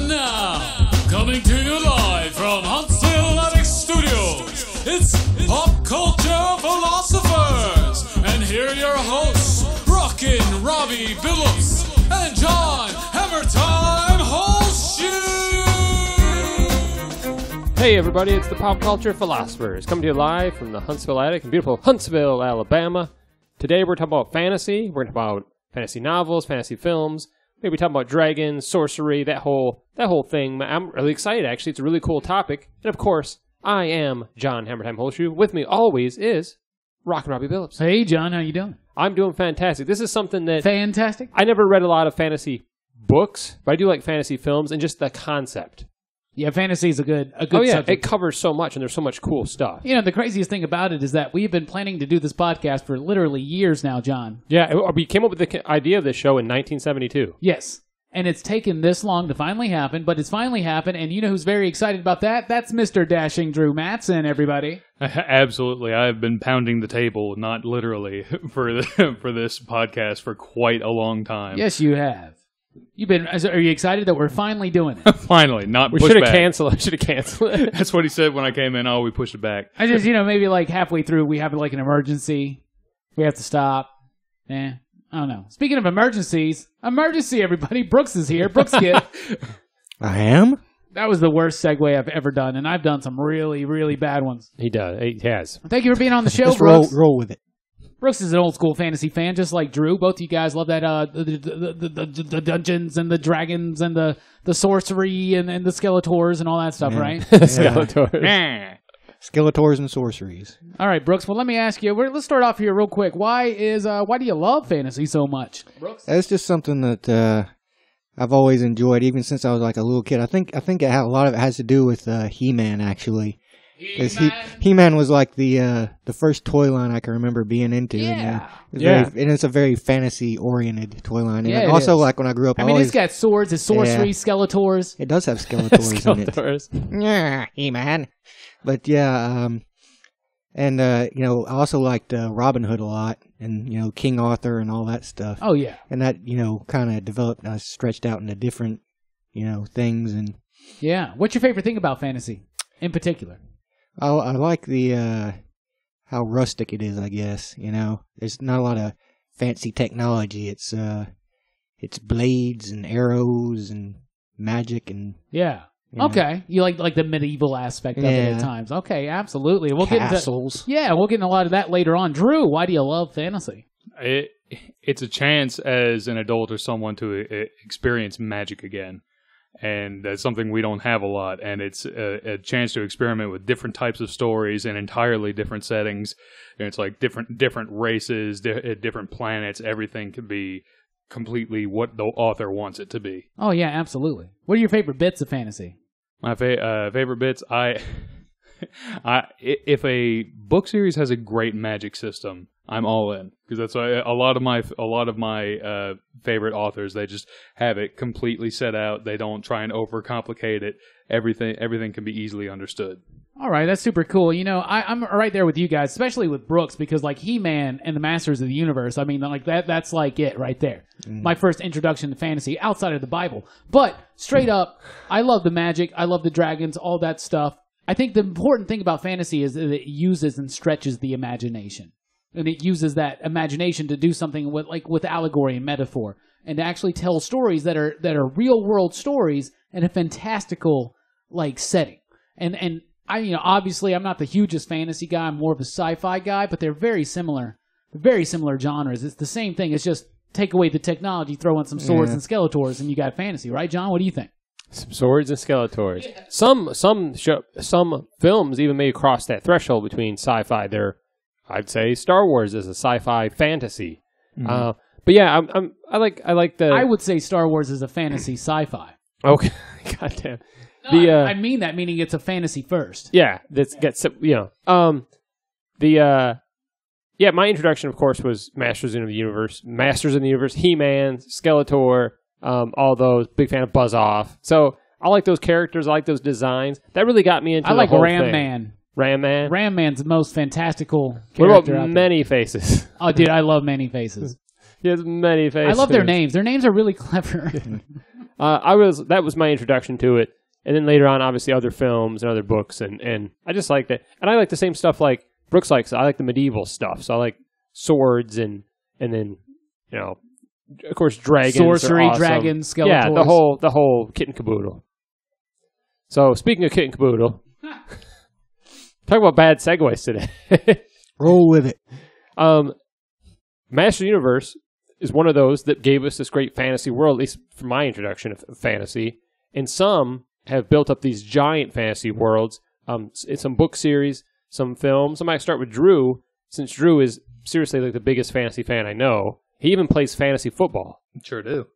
now, coming to you live from Huntsville Attic Studios, it's Pop Culture Philosophers. And here are your hosts, Rockin' Robbie Billups and John Hammertime Holshoe. Hey everybody, it's the Pop Culture Philosophers, coming to you live from the Huntsville Attic in beautiful Huntsville, Alabama. Today we're talking about fantasy. We're talking about fantasy novels, fantasy films. Maybe talking about dragons, sorcery, that whole thing. I'm really excited, actually. It's a really cool topic. And of course, I am John Hammertime Holshoe. With me always is Rockin' Robbie Billups. Hey John, how you doing? I'm doing fantastic. This is something that... Fantastic? I never read a lot of fantasy books, but I do like fantasy films and just the concept. Yeah, fantasy is a good subject. It covers so much, and there's so much cool stuff. You know, the craziest thing about it is that we've been planning to do this podcast for literally years now, John. Yeah, we came up with the idea of this show in 1972. Yes, and it's taken this long to finally happen, but it's finally happened, and you know who's very excited about that? That's Mr. Dashing Drew Matson, everybody. Absolutely. I have been pounding the table, not literally, for this podcast for quite a long time. Yes, you have. Are you excited that we're finally doing it? Finally, not We pushed should have back. canceled it. That's what he said when I came in. Oh, we pushed it back. I just, maybe like halfway through we have like an emergency. We have to stop. I don't know. Speaking of emergencies, emergency, everybody. Brooks is here. Brooks, get. I am? That was the worst segue I've ever done, and I've done some really, really bad ones. He does. He has. Thank you for being on the show, Just Brooks. roll with it. Brooks is an old school fantasy fan, just like Drew. Both of you guys love that the dungeons and the dragons and the sorcery and the Skeletors and all that stuff, right? Skeletor. Skeletors and sorceries. All right, Brooks. Well, let me ask you. Let's start off here real quick. Why do you love fantasy so much, Brooks? That's just something that I've always enjoyed, even since I was like a little kid. I think a lot of it has to do with He-Man, actually. Because He-Man was like the first toy line I can remember being into. Yeah. And it's a very fantasy-oriented toy line. And Yeah, it also, is. like, when I grew up, It's got swords, it's sorcery, Yeah. Skeletors. It does have Skeletors in it. Skeletors. Yeah, He-Man. But, yeah, and, I also liked Robin Hood a lot. And, King Arthur and all that stuff. Oh, yeah. And that, kind of developed, stretched out into different, things. And Yeah. What's your favorite thing about fantasy in particular? I like the how rustic it is, I guess. There's not a lot of fancy technology. It's blades and arrows and magic and Yeah. Okay. You like the medieval aspect of it at times. Okay, absolutely. We'll castles. we'll get into a lot of that later on. Drew, why do you love fantasy? It's a chance as an adult or someone to experience magic again. And that's something we don't have a lot. And it's a chance to experiment with different types of stories in entirely different settings. And it's like different races, different planets. Everything can be completely what the author wants it to be. Oh, yeah, absolutely. What are your favorite bits of fantasy? My favorite bits, if a book series has a great magic system, I'm all in, because that's why a lot of my favorite authors, they just have it completely set out. They don't try and overcomplicate it. Everything can be easily understood. All right, that's super cool. I'm right there with you guys, especially with Brooks, because like He-Man and the Masters of the Universe, I mean, like that's like it right there. My first introduction to fantasy outside of the Bible. But straight up, I love the magic. I love the dragons, all that stuff. I think the important thing about fantasy is that it uses and stretches the imagination. And it uses that imagination to do something with allegory and metaphor, and to actually tell stories that are real world stories in a fantastical setting. And I obviously I'm not the hugest fantasy guy. I'm more of a sci-fi guy, but they're very similar. They're very similar genres. It's the same thing. It's just take away the technology, throw in some swords and Skeletors, and you got fantasy, right, John? What do you think? Some swords and Skeletors. Yeah. Some films even may cross that threshold between sci-fi. I'd say Star Wars is a sci-fi fantasy. But yeah, I like the. I would say Star Wars is a fantasy sci-fi. Okay, goddamn. No, I mean that, meaning it's a fantasy first. Yeah, my introduction, of course, was Masters in the Universe, He-Man, Skeletor, all those. Big fan of Buzz Off. So I like those characters. I like those designs. That really got me into. I like the whole Ram thing. Man. Ram Man. Ram Man's the most fantastical character What out there. about Many Faces? Oh, dude, I love Many Faces. He has many faces. I love their names. Their names are really clever. That was my introduction to it. And then later on, obviously, other films and other books. And I just like that. And I like the same stuff like Brooks likes. I like the medieval stuff. So I like swords and then, of course, dragons. Sorcery, are awesome. dragons, Skeletors. Yeah, the whole kit and caboodle. So speaking of kit and caboodle, talk about bad segues today. Roll with it. Master Universe is one of those that gave us this great fantasy world, at least for my introduction of fantasy. And some have built up these giant fantasy worlds. In some book series, some films. I might start with Drew, since Drew is seriously like the biggest fantasy fan I know. He even plays fantasy football. Sure do.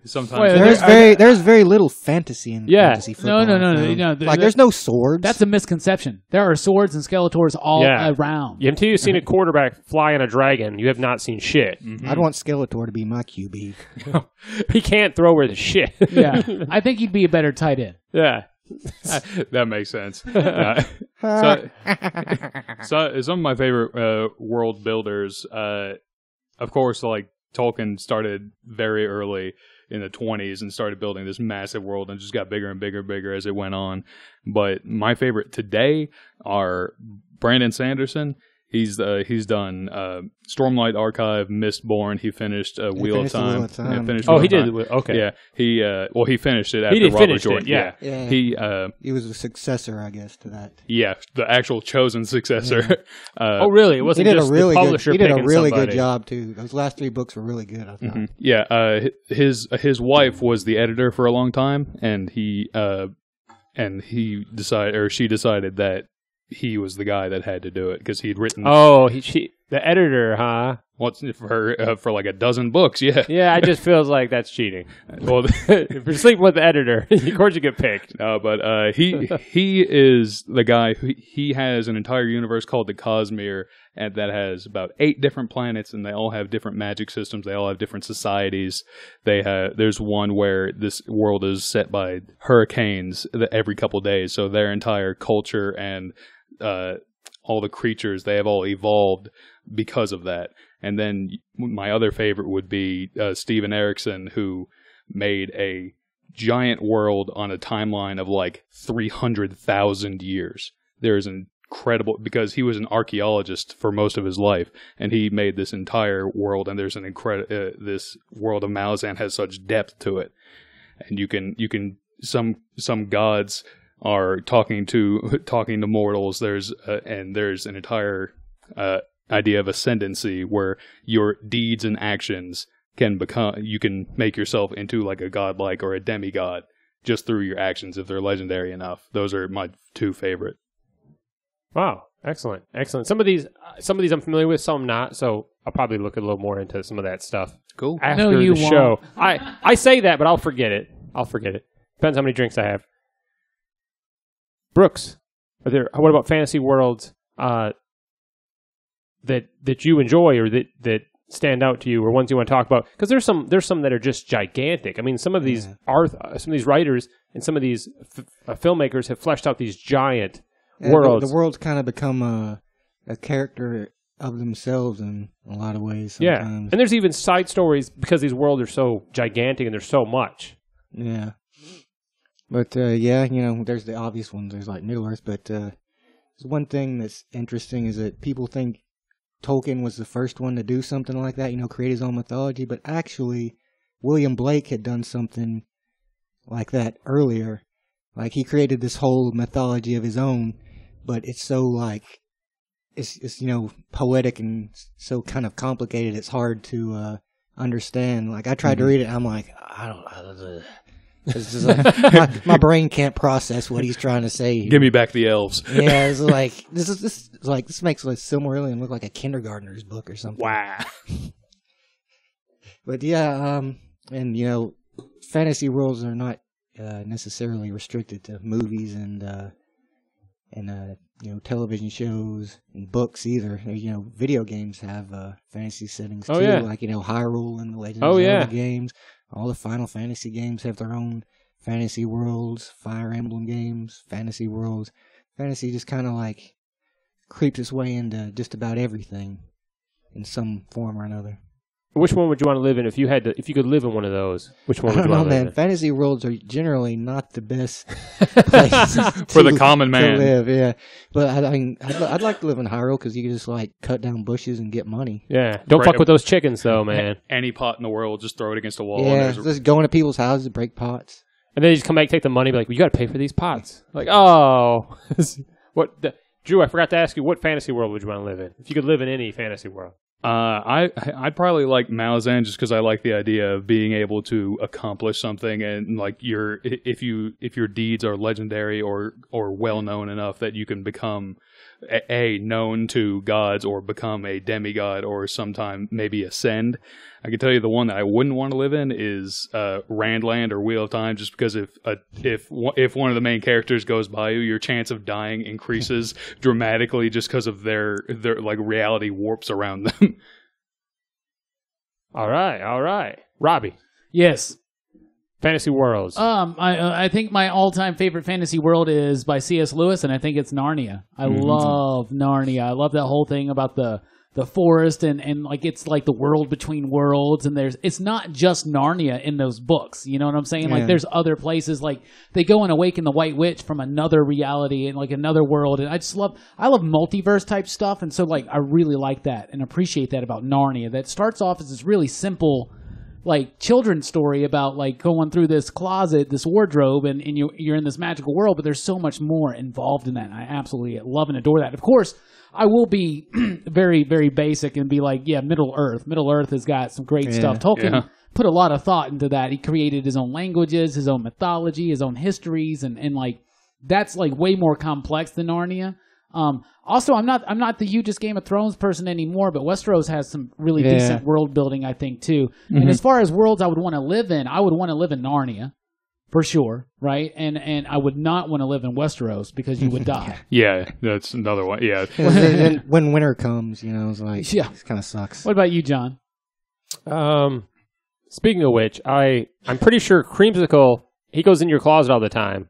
Sometimes. Wait, There's very little fantasy in fantasy football. No. Like there's no swords. That's a misconception. There are swords and Skeletors all around. Yeah, until you've seen a quarterback fly on a dragon, you have not seen shit. I'd want Skeletor to be my QB. He can't throw worth a shit. Yeah, I think you'd be a better tight end. Yeah. That makes sense. So some of my favorite world builders, of course, like Tolkien started very early in the 20s and started building this massive world and just got bigger and bigger and bigger as it went on. But my favorite today are Brandon Sanderson. He's done Stormlight Archive, Mistborn. He finished Wheel of Time. He did. Okay. Yeah. He finished it after He did Robert finish Jordan. it. Yeah. He was the successor, I guess, to that. Yeah, the actual chosen successor. Yeah. Oh, really? It He wasn't did a just really the publisher good. He did a picking really somebody. good job too. Those last 3 books were really good. I thought. Mm-hmm. Yeah, his wife was the editor for a long time, and she decided that he was the guy that had to do it because he'd written. Oh, the editor, huh? For like a dozen books, yeah. Yeah, it just feels like that's cheating. Well, If you're sleeping with the editor, of course you get picked. no, but he is the guy who he has an entire universe called the Cosmere, and that has about 8 different planets, and they all have different magic systems. They all have different societies. There's one where this world is set by hurricanes every couple days, so their entire culture and all the creatures, they have all evolved because of that. And then my other favorite would be Steven Erikson, who made a giant world on a timeline of like 300,000 years. There's an incredible, because he was an archaeologist for most of his life, and he made this entire world, and there's an this world of Malazan has such depth to it. And you can some gods are talking to mortals. There's an entire idea of ascendancy where your deeds and actions you can make yourself into like a godlike or a demigod just through your actions if they're legendary enough. Those are my 2 favorite. Wow, excellent. Some of these I'm familiar with, some not. So I'll probably look a little more into some of that stuff. Cool. After No, you the won't. show. I say that, but I'll forget it. Depends how many drinks I have. Brooks, what about fantasy worlds that you enjoy or that stand out to you, or ones you want to talk about? Because there's some that are just gigantic. I mean, some of these writers and some of these filmmakers have fleshed out these giant worlds. The world's kind of become a character of themselves in a lot of ways. Sometimes. Yeah, and there's even side stories because these worlds are so gigantic and there's so much. Yeah. But, there's the obvious ones. There's like Middle-earth, but there's one thing that's interesting is that people think Tolkien was the first one to do something like that, create his own mythology, but actually William Blake had done something like that earlier. Like, he created this whole mythology of his own, but it's so, like, it's poetic and so kind of complicated, it's hard to understand. Like, I tried to read it, and I'm like, I don't know. It's just like, my brain can't process what he's trying to say. Give me back the elves. Yeah, it's like this makes like Silmarillion look like a kindergartner's book or something. Wow. But yeah, and fantasy worlds are not necessarily restricted to movies and television shows and books either. Video games have fantasy settings too, like Hyrule and the Legend of Zelda games. All the Final Fantasy games have their own fantasy worlds. Fire Emblem games, fantasy worlds. Fantasy just kind of like creeps its way into just about everything in some form or another. Which one would you want to live in if you had to? If you could live in one of those, which one I would don't you know, want to live man. in? Fantasy worlds are generally not the best places For the common man. to live. Yeah, but I mean, I'd like to live in Hyrule because you can just like cut down bushes and get money. Yeah, don't Right. fuck with those chickens though, man. Any pot in the world, just throw it against a wall. Yeah, And there's just go into people's houses, break pots. And then you just come back, take the money, be like, well, "You got to pay for these pots." Like, oh, what? Drew, I forgot to ask you, what fantasy world would you want to live in if you could live in any fantasy world? I'd probably like Malazan just because I like the idea of being able to accomplish something, and like if your deeds are legendary or well known enough that you can become known to gods or become a demigod or sometime maybe ascend. I can tell you the one that I wouldn't want to live in is Randland or Wheel of Time, just because if one of the main characters goes by you, your chance of dying increases dramatically just because of their like reality warps around them. All right, Robbie, Yes. fantasy worlds. I think my all-time favorite fantasy world is by C.S. Lewis, and I think it's Narnia. I love Narnia. I love that whole thing about the forest and like it's like the world between worlds, and it's not just Narnia in those books. You know what I'm saying? Like Yeah. there's other places, like they go and awaken the White Witch from another reality and like another world, and I love multiverse type stuff, and so like I really like that and appreciate that about Narnia. That starts off as this really simple, like children's story about like going through this closet, this wardrobe, and you're in this magical world, but there's so much more involved in that. And I absolutely love and adore that. Of course, I will be very, very basic and be like, yeah, Middle Earth. Middle Earth has got some great stuff. Tolkien put a lot of thought into that. He created his own languages, his own mythology, his own histories, and like that's like way more complex than Narnia. Also, I'm not the hugest Game of Thrones person anymore, but Westeros has some really decent world building, I think, too. And as far as worlds I would want to live in, I would want to live in Narnia, for sure, right? And I would not want to live in Westeros because you would die. Yeah, that's another one. Yeah, And when winter comes, you know, it's like, Yeah. it kind of sucks. What about you, John? Speaking of which, I'm pretty sure Creamsicle, he goes in your closet all the time.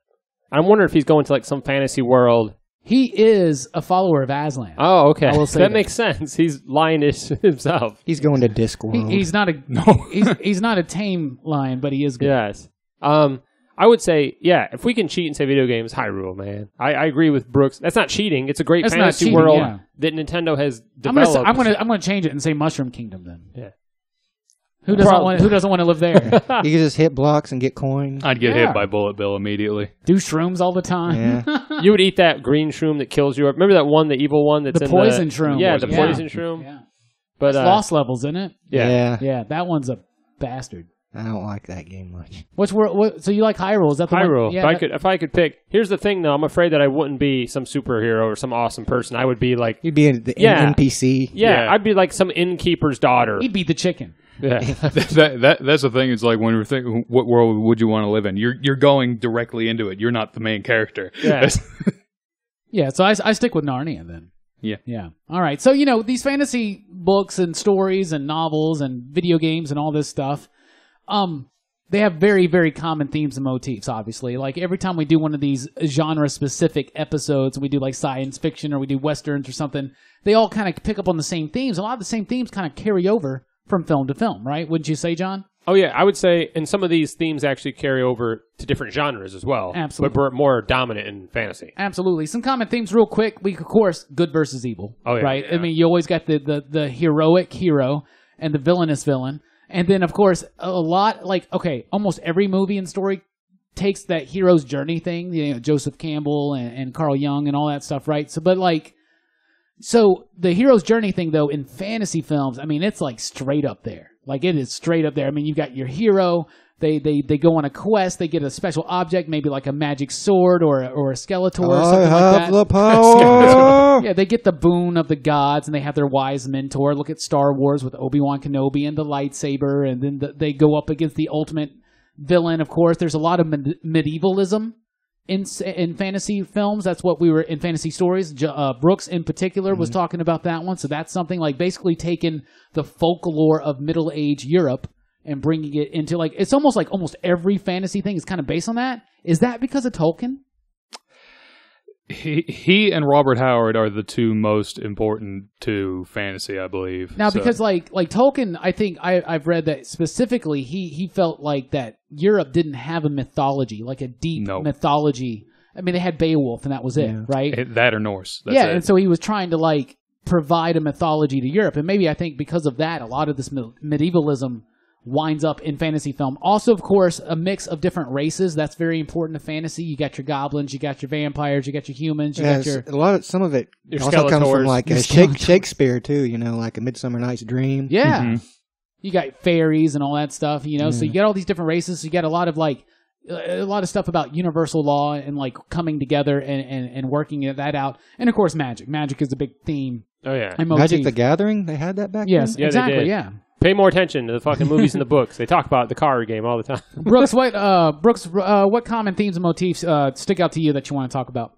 I'm wondering if he's going to like some fantasy world. He is a follower of Aslan. Oh, okay. I will say that that. makes sense. He's lying to himself. He's going to Discworld. He's not he's not a tame lion, but he is good. Yes. I would say, yeah, if we can cheat and say video games, Hyrule, man. I agree with Brooks. That's not cheating. It's a great That's not fantasy cheating, world yeah. that Nintendo has I'm developed. gonna change it and say Mushroom Kingdom then. Yeah. Who doesn't want to live there? You can just hit blocks and get coins. I'd get Yeah. hit by Bullet Bill immediately. Do shrooms all the time. Yeah. You would eat that green shroom that kills you. Remember that one, the evil one that's The in poison shroom. Yeah, Yeah. the poison shroom. Yeah. But Lost levels in it. yeah. Yeah, that one's a bastard. I don't like that game much. So you like Hyrule? Is that the Hyrule. one? Yeah, If I could pick, here's the thing though. I'm afraid that I wouldn't be some superhero or some awesome person. I would be like, You'd be the Yeah. NPC. Yeah. I'd be like some innkeeper's daughter. he'd beat the chicken. Yeah. That's the thing. It's like when we're thinking, what world would you want to live in? You're going directly into it. You're not the main character. Yeah. Yeah, so I stick with Narnia then. Yeah. Yeah. All right. So, these fantasy books and stories and novels and video games and all this stuff, they have very, very common themes and motifs, obviously. Like every time we do one of these genre-specific episodes, we do like science fiction or we do westerns or something, they all kind of pick up on the same themes. A lot of the same themes kind of carry over from film to film, right? Wouldn't you say, John? Oh yeah, I would say, and some of these themes actually carry over to different genres as well. Absolutely. But we're more dominant in fantasy. Absolutely. Some common themes real quick. Of course, good versus evil. Oh, yeah. Right? I mean, you always got the heroic hero and the villainous villain. And then, of course, a lot, almost every movie and story takes that hero's journey thing, Joseph Campbell and Carl Jung and all that stuff, right? So the hero's journey thing, though, in fantasy films, I mean, it's like straight up there. Like, it is straight up there. I mean, you've got your hero. They go on a quest. They get a special object, maybe like a magic sword or a Skeletor or something like that. the power. Yeah, they get the boon of the gods, and they have their wise mentor. Look at Star Wars with Obi-Wan Kenobi and the lightsaber, and then they go up against the ultimate villain. Of course, there's a lot of medievalism in fantasy films. That's what we were in fantasy stories. Brooks, in particular, was talking about that one. So that's something like basically taking the folklore of Middle Age Europe and bringing it into it's almost like almost every fantasy thing is kind of based on that. Is that because of Tolkien? he and Robert Howard are the two most important to fantasy, I believe. Now, So- because like Tolkien, I think I've read that specifically he felt like that Europe didn't have a mythology, like a deep No. mythology. I mean, they had Beowulf, and that was it, Yeah. right? that or Norse. That's yeah, it. and so he was trying to like provide a mythology to Europe, and maybe I think because of that, a lot of this medievalism winds up in fantasy film. Also, of course, a mix of different races. That's very important to fantasy. You got your goblins, you got your vampires, you got your humans, you got your some of it Your also comes from Skeletors. like Your Shakespeare too. You know, like A Midsummer Night's Dream. yeah. Mhm. You got fairies and all that stuff, you know. So you got all these different races. So you got a lot of like a lot of stuff about universal law and like coming together and working that out. And of course, magic. Magic is a big theme. Oh yeah. And Magic motif. the Gathering. They had that back Yes, Yeah, they exactly. did. Yeah. Pay more attention to the fucking movies and the books. They talk about the card game all the time. Brooks, what common themes and motifs stick out to you that you want to talk about?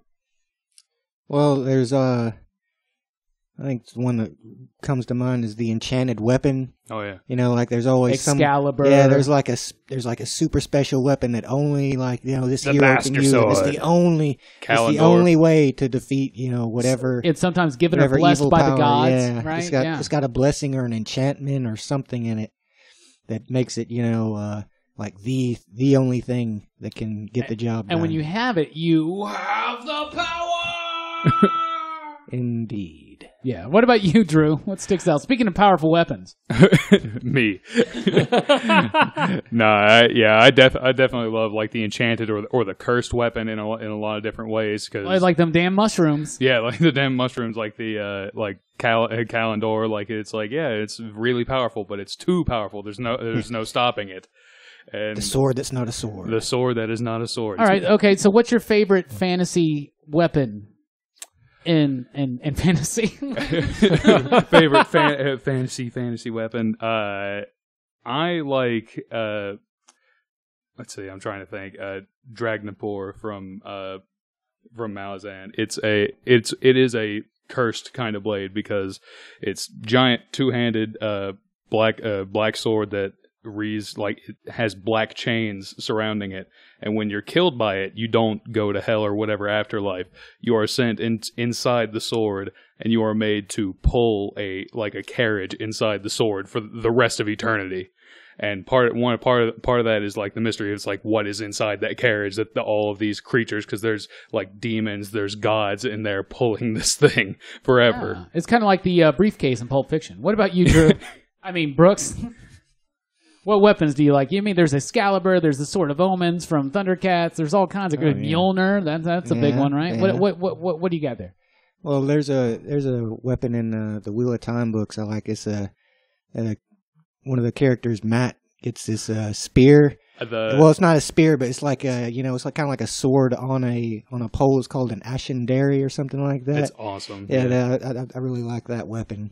Well, there's I think the one that comes to mind is the enchanted weapon. Oh yeah. You know, like there's always Excalibur. some. Yeah, there's like a super special weapon that only like this The hero Master can use. It. It's Sword. the only. It's the Kalimdor. only way to defeat whatever. It's sometimes given or whatever blessed evil by power. the gods, Yeah, right? it's got a blessing or an enchantment or something in it that makes it like the only thing that can get the job done. And when you have it, you have the power. Indeed. Yeah. What about you, Drew? What sticks out? Speaking of powerful weapons, Me. I definitely love like the enchanted or the cursed weapon in a lot of different ways because like them damn mushrooms. yeah, like the damn mushrooms, like the Kalimdor, like it's like it's really powerful, but it's too powerful. There's no stopping it. And The sword that's not a sword. the sword that is not a sword. All right. Okay. So, what's your favorite fantasy weapon in fantasy? Favorite fantasy weapon. I like. Let's see. I'm trying to think. Dragnapur from Malazan. It is a cursed kind of blade because it's giant two-handed black sword that it has black chains surrounding it, and when you're killed by it, you don't go to hell or whatever afterlife. You are sent inside the sword, and you are made to pull a carriage inside the sword for the rest of eternity. And part of that is like the mystery. It's like what is inside that carriage that all of these creatures, because there's like demons, there's gods in there pulling this thing forever. Yeah. It's kind of like the briefcase in Pulp Fiction. What about you, Drew? I mean, Brooks. What weapons do you like? You mean there's Excalibur, there's the Sword of Omens from Thundercats, there's all kinds of good Mjolnir. That's a big one, right? Yeah. What do you got there? Well, there's a weapon in the Wheel of Time books I like. It's one of the characters, Matt, gets this spear. Well, it's not a spear, but it's like it's like kind of like a sword on a pole. It's called an Ashendari or something like that. It's awesome. Yeah, I really like that weapon.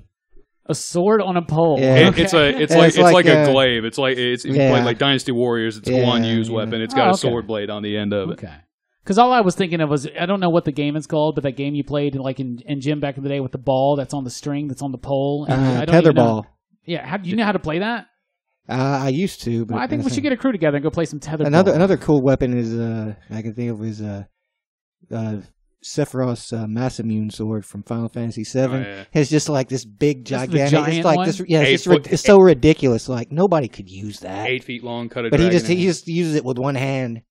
A sword on a pole. Yeah. It's It's like a like, glaive. It's like if you yeah. play like Dynasty Warriors. It's a Guan Yu's weapon. It's got Oh, a okay. sword blade on the end of it. Okay. Because all I was thinking of was, I don't know what the game is called, but that game you played like in gym back in the day with the ball that's on the string, that's on the pole. And I don't even know- Tetherball. Yeah. Do you know how to play that? I used to, but Well, I think we should get a crew together and go play some tetherball. another cool weapon is I can think of is Sephiroth's Masamune sword from Final Fantasy VII. Oh, yeah. It's just like this big This is the gigantic. giant it's like one? this. Yeah, it's, 8 foot- it's so ridiculous. Like nobody could use that. 8 feet long, cut a But he dragon in just uses it with one hand.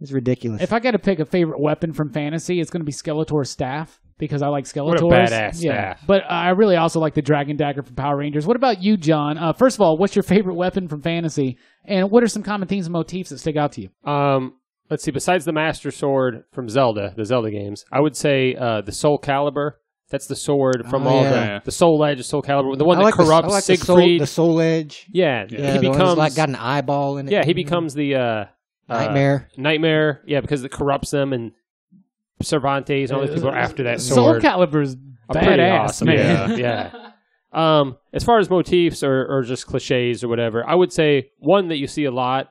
It's ridiculous. If I got to pick a favorite weapon from fantasy, it's going to be Skeletor's staff because I like Skeletors. What a badass staff. But I really also like the Dragon Dagger from Power Rangers. What about you, John? First of all, what's your favorite weapon from fantasy? And what are some common themes and motifs that stick out to you? Let's see. Besides the Master Sword from Zelda, the Zelda games, I would say the Soul Calibur. That's the sword from all yeah. the Soul Edge, Soul Calibur, the one I that like corrupts I like Siegfried. the soul edge. Yeah, Yeah, he the one that's becomes like got an eyeball in it. he becomes the Nightmare. Nightmare. Yeah, because it corrupts them, and Cervantes and all these people are after that Soul sword. Calibur's Pretty badass, awesome. man. Yeah. As far as motifs or just cliches or whatever, I would say one that you see a lot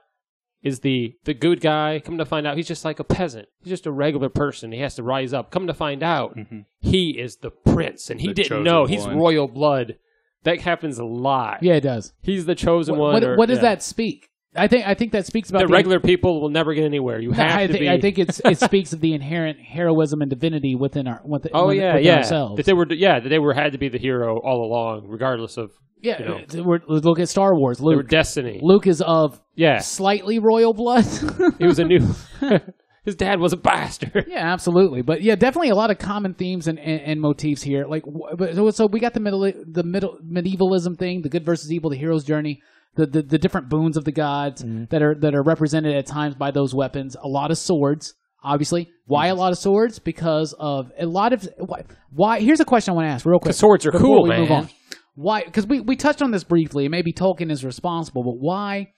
is the good guy. Come to find out, he's just like a peasant. He's just a regular person. He has to rise up. Come to find out, he is the prince, and he The didn't chosen know. He's one. royal blood. That happens a lot. Yeah, it does. He's the chosen one. What does that speak? I think that speaks about The regular people will never get anywhere. You have to be. I think it speaks of the inherent heroism and divinity within within ourselves. That they were had to be the hero all along, regardless of Look at Star Wars. their Luke. destiny. Luke is of Yeah, slightly royal blood. he was a new. His dad was a bastard. Yeah, absolutely. But yeah, definitely a lot of common themes and motifs here. Like, so we got the medievalism thing, the good versus evil, the hero's journey, the different boons of the gods that are represented at times by those weapons. A lot of swords, obviously. Why a lot of swords? Because of a lot of why. Here's a question I want to ask real quick. Because swords are before cool, we man. move on. Why? Because we touched on this briefly. Maybe Tolkien is responsible, but why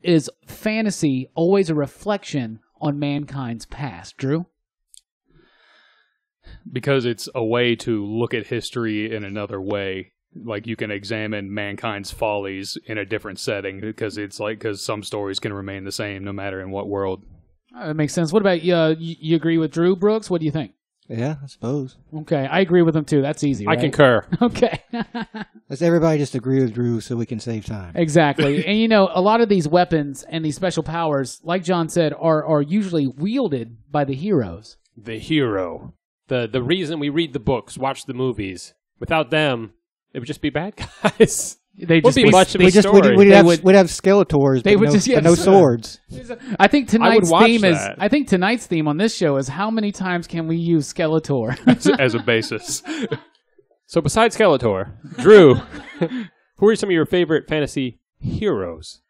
is fantasy always a reflection on mankind's past, Drew? Because it's a way to look at history in another way. Like, you can examine mankind's follies in a different setting, because some stories can remain the same no matter in what world. That makes sense. What about you agree with Drew, Brooks? What do you think? Yeah, I suppose. Okay, I agree with him too. That's easy, right? I concur. Okay. Let's everybody just agree with Drew so we can save time. Exactly. And a lot of these weapons and these special powers, like John said, are usually wielded by the heroes. The hero. The reason we read the books, watch the movies. Without them, it would just be bad guys. They Wouldn't just be much of a story. We'd have Skeletors, but no swords. I think tonight's watch theme that. I think tonight's theme on this show is how many times can we use Skeletor? As a basis. So besides Skeletor, Drew, who are some of your favorite fantasy heroes?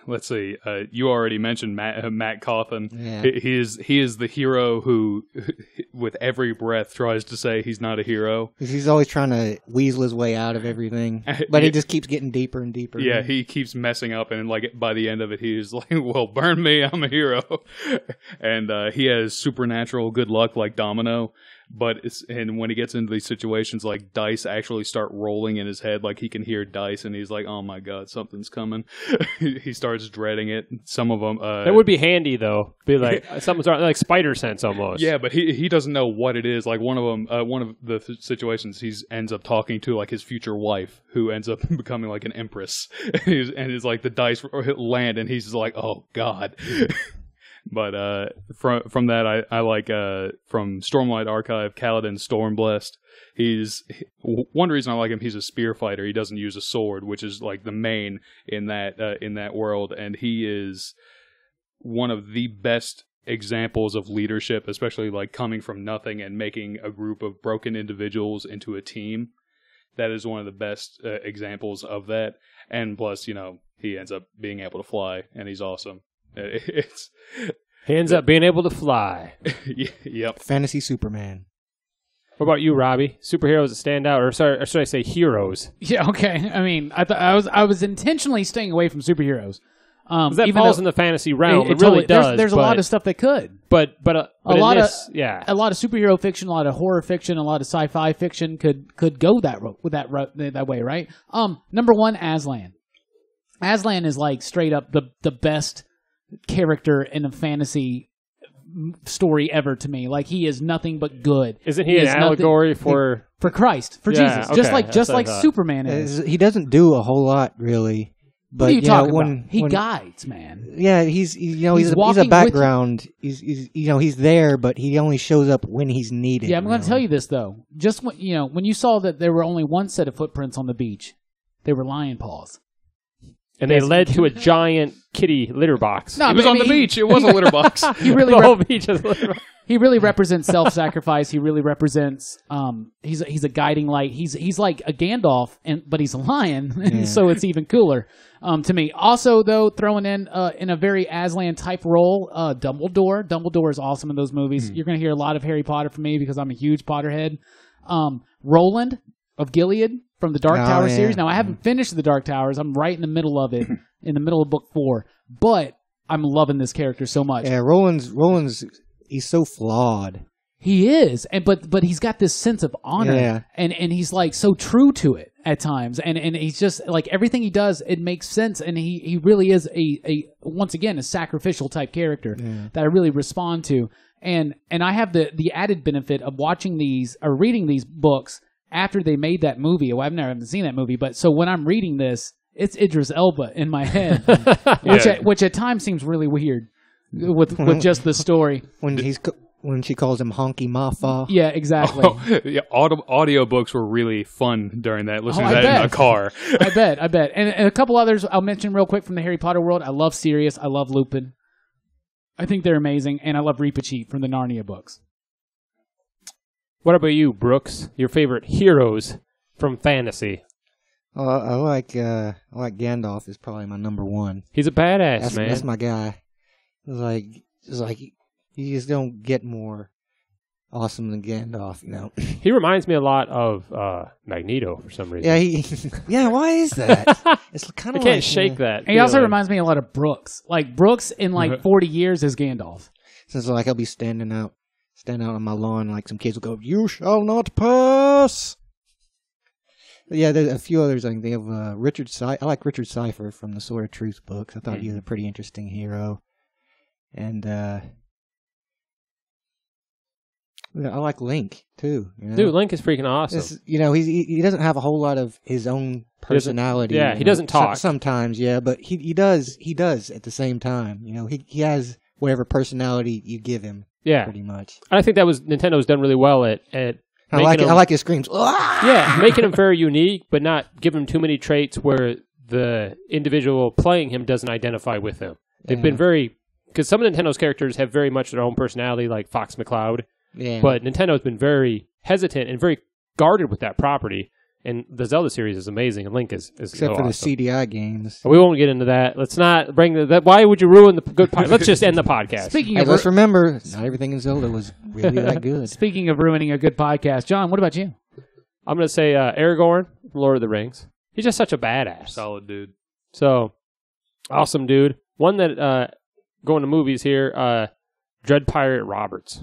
Let's see. You already mentioned Matt Cawthon. Yeah. He is the hero who, with every breath, tries to say he's not a hero. He's always trying to weasel his way out of everything, but he just keeps getting deeper and deeper. Yeah, he keeps messing up, and like by the end of it, he's like, "Well, burn me, I'm a hero." And he has supernatural good luck like Domino. But when he gets into these situations, like dice actually start rolling in his head, like he can hear dice, and he's like, "Oh my god, something's coming." He starts dreading it. Some of them That would be handy though. Be like something's wrong, like spider sense almost. Yeah, but he doesn't know what it is. Like one of the situations, he ends up talking to like his future wife, who ends up becoming like an empress, and is like the dice land, and he's like, "Oh god." But from that, I like from Stormlight Archive, Kaladin Stormblessed. One reason I like him. He's a spear fighter. He doesn't use a sword, which is like the main in that world, and he is one of the best examples of leadership, especially like coming from nothing and making a group of broken individuals into a team. That is one of the best examples of that. And plus, he ends up being able to fly, and he's awesome. He ends up being able to fly. Yep. Fantasy Superman. What about you, Robbie? Superheroes that stand out, or should I say heroes? Yeah, okay. I mean, I was intentionally staying away from superheroes. That falls in the fantasy realm. It totally really does. There's a lot of stuff that could. But a lot of superhero fiction, a lot of horror fiction, a lot of sci-fi fiction could go that way, right? Number one, Aslan. Aslan is like straight up the best character in a fantasy story ever to me. Like, he is nothing but good. Isn't he an allegory for Christ, for Jesus? Okay, just like Superman is. He doesn't do a whole lot really. But what are you talking about? He guides, man. Yeah, he's a background. He's there, but he only shows up when he's needed. Yeah, I'm going to tell you this though. Just when you saw that there were only one set of footprints on the beach, they were lion paws. And they led to a giant kitty litter box. No, it was on the beach. It was a litter box. He really the whole beach is a litter box. He really represents self-sacrifice. He really represents. He's a guiding light. He's like a Gandalf, but he's a lion, so it's even cooler to me. Also, though, throwing in a very Aslan type role, Dumbledore. Dumbledore is awesome in those movies. You're going to hear a lot of Harry Potter from me because I'm a huge Potterhead. Roland of Gilead from the Dark Tower series. Now, I haven't finished the Dark Towers. I'm right in the middle of it, in the middle of book 4. But I'm loving this character so much. Yeah, Roland's he's so flawed. He is, but he's got this sense of honor, and he's like so true to it at times, and he's just like everything he does, it makes sense, and he really is a once again a sacrificial type character that I really respond to, and I have the added benefit of watching these or reading these books after they made that movie. Well, I haven't seen that movie, but so when I'm reading this it's Idris Elba in my head, which at times seems really weird with just the story. When she calls him Honky Mafa. Yeah, exactly. Yeah, audiobooks were really fun during that, listening to that in a car. I bet. And a couple others I'll mention real quick from the Harry Potter world. I love Sirius. I love Lupin. I think they're amazing. And I love Reepicheep from the Narnia books. What about you, Brooks? Your favorite heroes from fantasy? I like Gandalf is probably my number one. He's a badass, man. That's my guy. It's like you just don't get more awesome than Gandalf, you know. He reminds me a lot of Magneto for some reason. Yeah, why is that? It's kind of I can't shake that. And he also reminds me a lot of Brooks. Like Brooks in 40 years is Gandalf. So it's like I'll be standing out on my lawn, like some kids will go, "You shall not pass." But yeah, there's a few others I can think of. I like Richard Cypher from the Sword of Truth books. I thought he was a pretty interesting hero. And I like Link too. You know? Dude, Link is freaking awesome. He doesn't have a whole lot of his own personality. He doesn't talk sometimes. Yeah, but he does at the same time. You know, he has whatever personality you give him. Yeah, pretty much. I think Nintendo's done really well at. I like his screams. Yeah, making him very unique, but not giving him too many traits where the individual playing him doesn't identify with him. They've been very, because some of Nintendo's characters have very much their own personality, like Fox McCloud. Yeah. But Nintendo's been very hesitant and very guarded with that property. And the Zelda series is amazing, and Link is except for awesome. the CDI games. We won't get into that. Let's not bring that. Why would you ruin the good podcast? Let's just end the podcast. Let's remember, not everything in Zelda was really that good. Speaking of ruining a good podcast, John, what about you? I'm going to say Aragorn from Lord of the Rings. He's just such a badass. Solid dude. So, awesome dude. One that, going to movies here, Dread Pirate Roberts.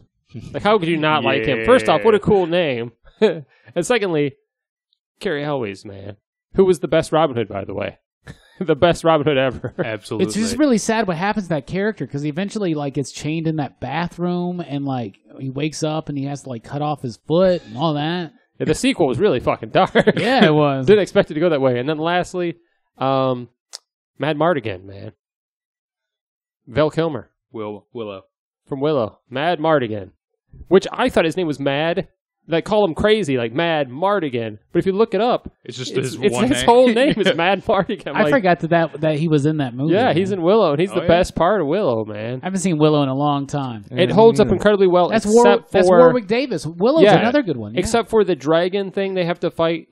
Like, how could you not like him? First off, what a cool name. And secondly, Cary Elwes, man. Who was the best Robin Hood, by the way? The best Robin Hood ever. Absolutely. It's just really sad what happens to that character, because he eventually gets chained in that bathroom, and he wakes up and he has to cut off his foot and all that. Yeah, the sequel was really fucking dark. Yeah, it was. Didn't expect it to go that way. And then lastly, Mad Mardigan, man. Val Kilmer. Willow. From Willow. Mad Mardigan. Which I thought his name was Mad. They call him crazy, like Mad Mardigan. But if you look it up, it's just his one name. His whole name is Mad Mardigan. I forgot that he was in that movie. Yeah, he's in Willow, and he's the best part of Willow, man. I haven't seen Willow in a long time. It holds up incredibly well. That's Warwick Davis. Willow's another good one. Yeah. Except for the dragon thing they have to fight,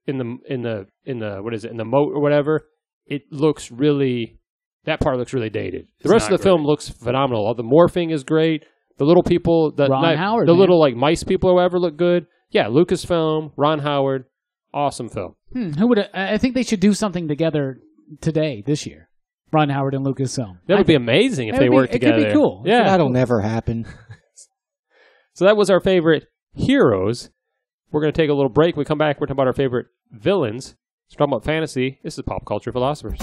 in the what is it, in the moat or whatever. It looks really. That part looks really dated. The rest of the film looks phenomenal. All the morphing is great. The little people, little mice people or whatever look good. Yeah, Lucasfilm, Ron Howard, awesome film. I think they should do something together this year. Ron Howard and Lucasfilm. That would be amazing if they worked together. It could be cool. Yeah, that'll never happen. So that was our favorite heroes. We're going to take a little break. When we come back, we're talking about our favorite villains. We're talking about fantasy. This is Pop Culture Philosophers.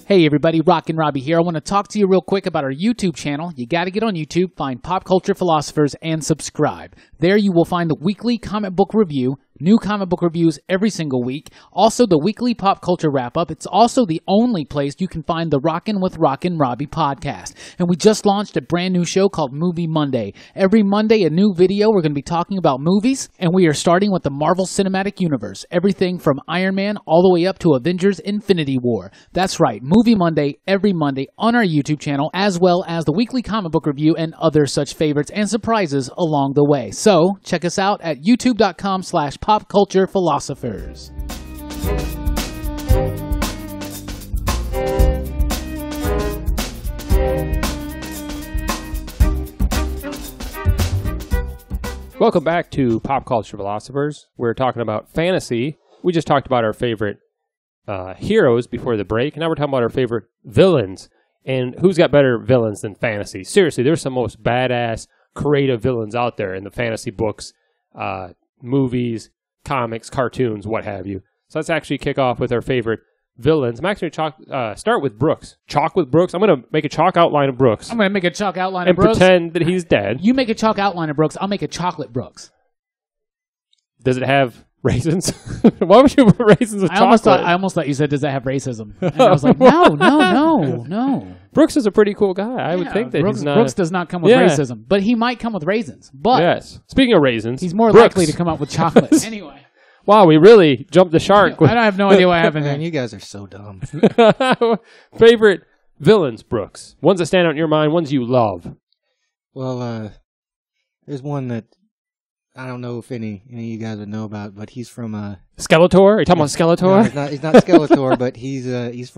Hey everybody, Rockin' Robbie here. I want to talk to you real quick about our YouTube channel. You got to get on YouTube, find Pop Culture Philosophers, and subscribe. There you will find the weekly comic book review, new comic book reviews every single week. Also, the weekly pop culture wrap-up. It's also the only place you can find the Rockin' with Rockin' Robbie podcast. And we just launched a brand new show called Movie Monday. Every Monday, a new video. We're going to be talking about movies, and we are starting with the Marvel Cinematic Universe. Everything from Iron Man all the way up to Avengers Infinity War. That's right, Movie Monday every Monday on our YouTube channel, as well as the weekly comic book review and other such favorites and surprises along the way. So, check us out at youtube.com/popculturephilosophers. Welcome back to Pop Culture Philosophers. We're talking about fantasy. We just talked about our favorite heroes before the break. Now we're talking about our favorite villains. And who's got better villains than fantasy? Seriously, there's some most badass, creative villains out there in the fantasy books, movies, comics, cartoons, what have you. So let's actually kick off with our favorite villains. I'm actually going to start with Brooks. Chalk with Brooks. I'm going to make a chalk outline of Brooks I'm going to make a chalk outline and of Brooks. pretend that he's dead. You make a chalk outline of Brooks. I'll make a chocolate Brooks. Does it have raisins? Why would you put raisins with I almost chocolate? thought you said, does that have racism? And I was like, no. Brooks is a pretty cool guy. I would Yeah, think that Brooks, he's not. Brooks does not come with Yeah. racism, but he might come with raisins. But Yes. Speaking of raisins, he's more Brooks. likely to come up with chocolate. Anyway, Wow, we really jumped the shark. I have no idea what happened Man, there. you guys are so dumb. Favorite villains, Brooks? Ones that stand out in your mind, ones you love. Well, there's one that I don't know if any of you guys would know about, but he's from Skeletor? Are you talking about Skeletor? No, he's not Skeletor, but he's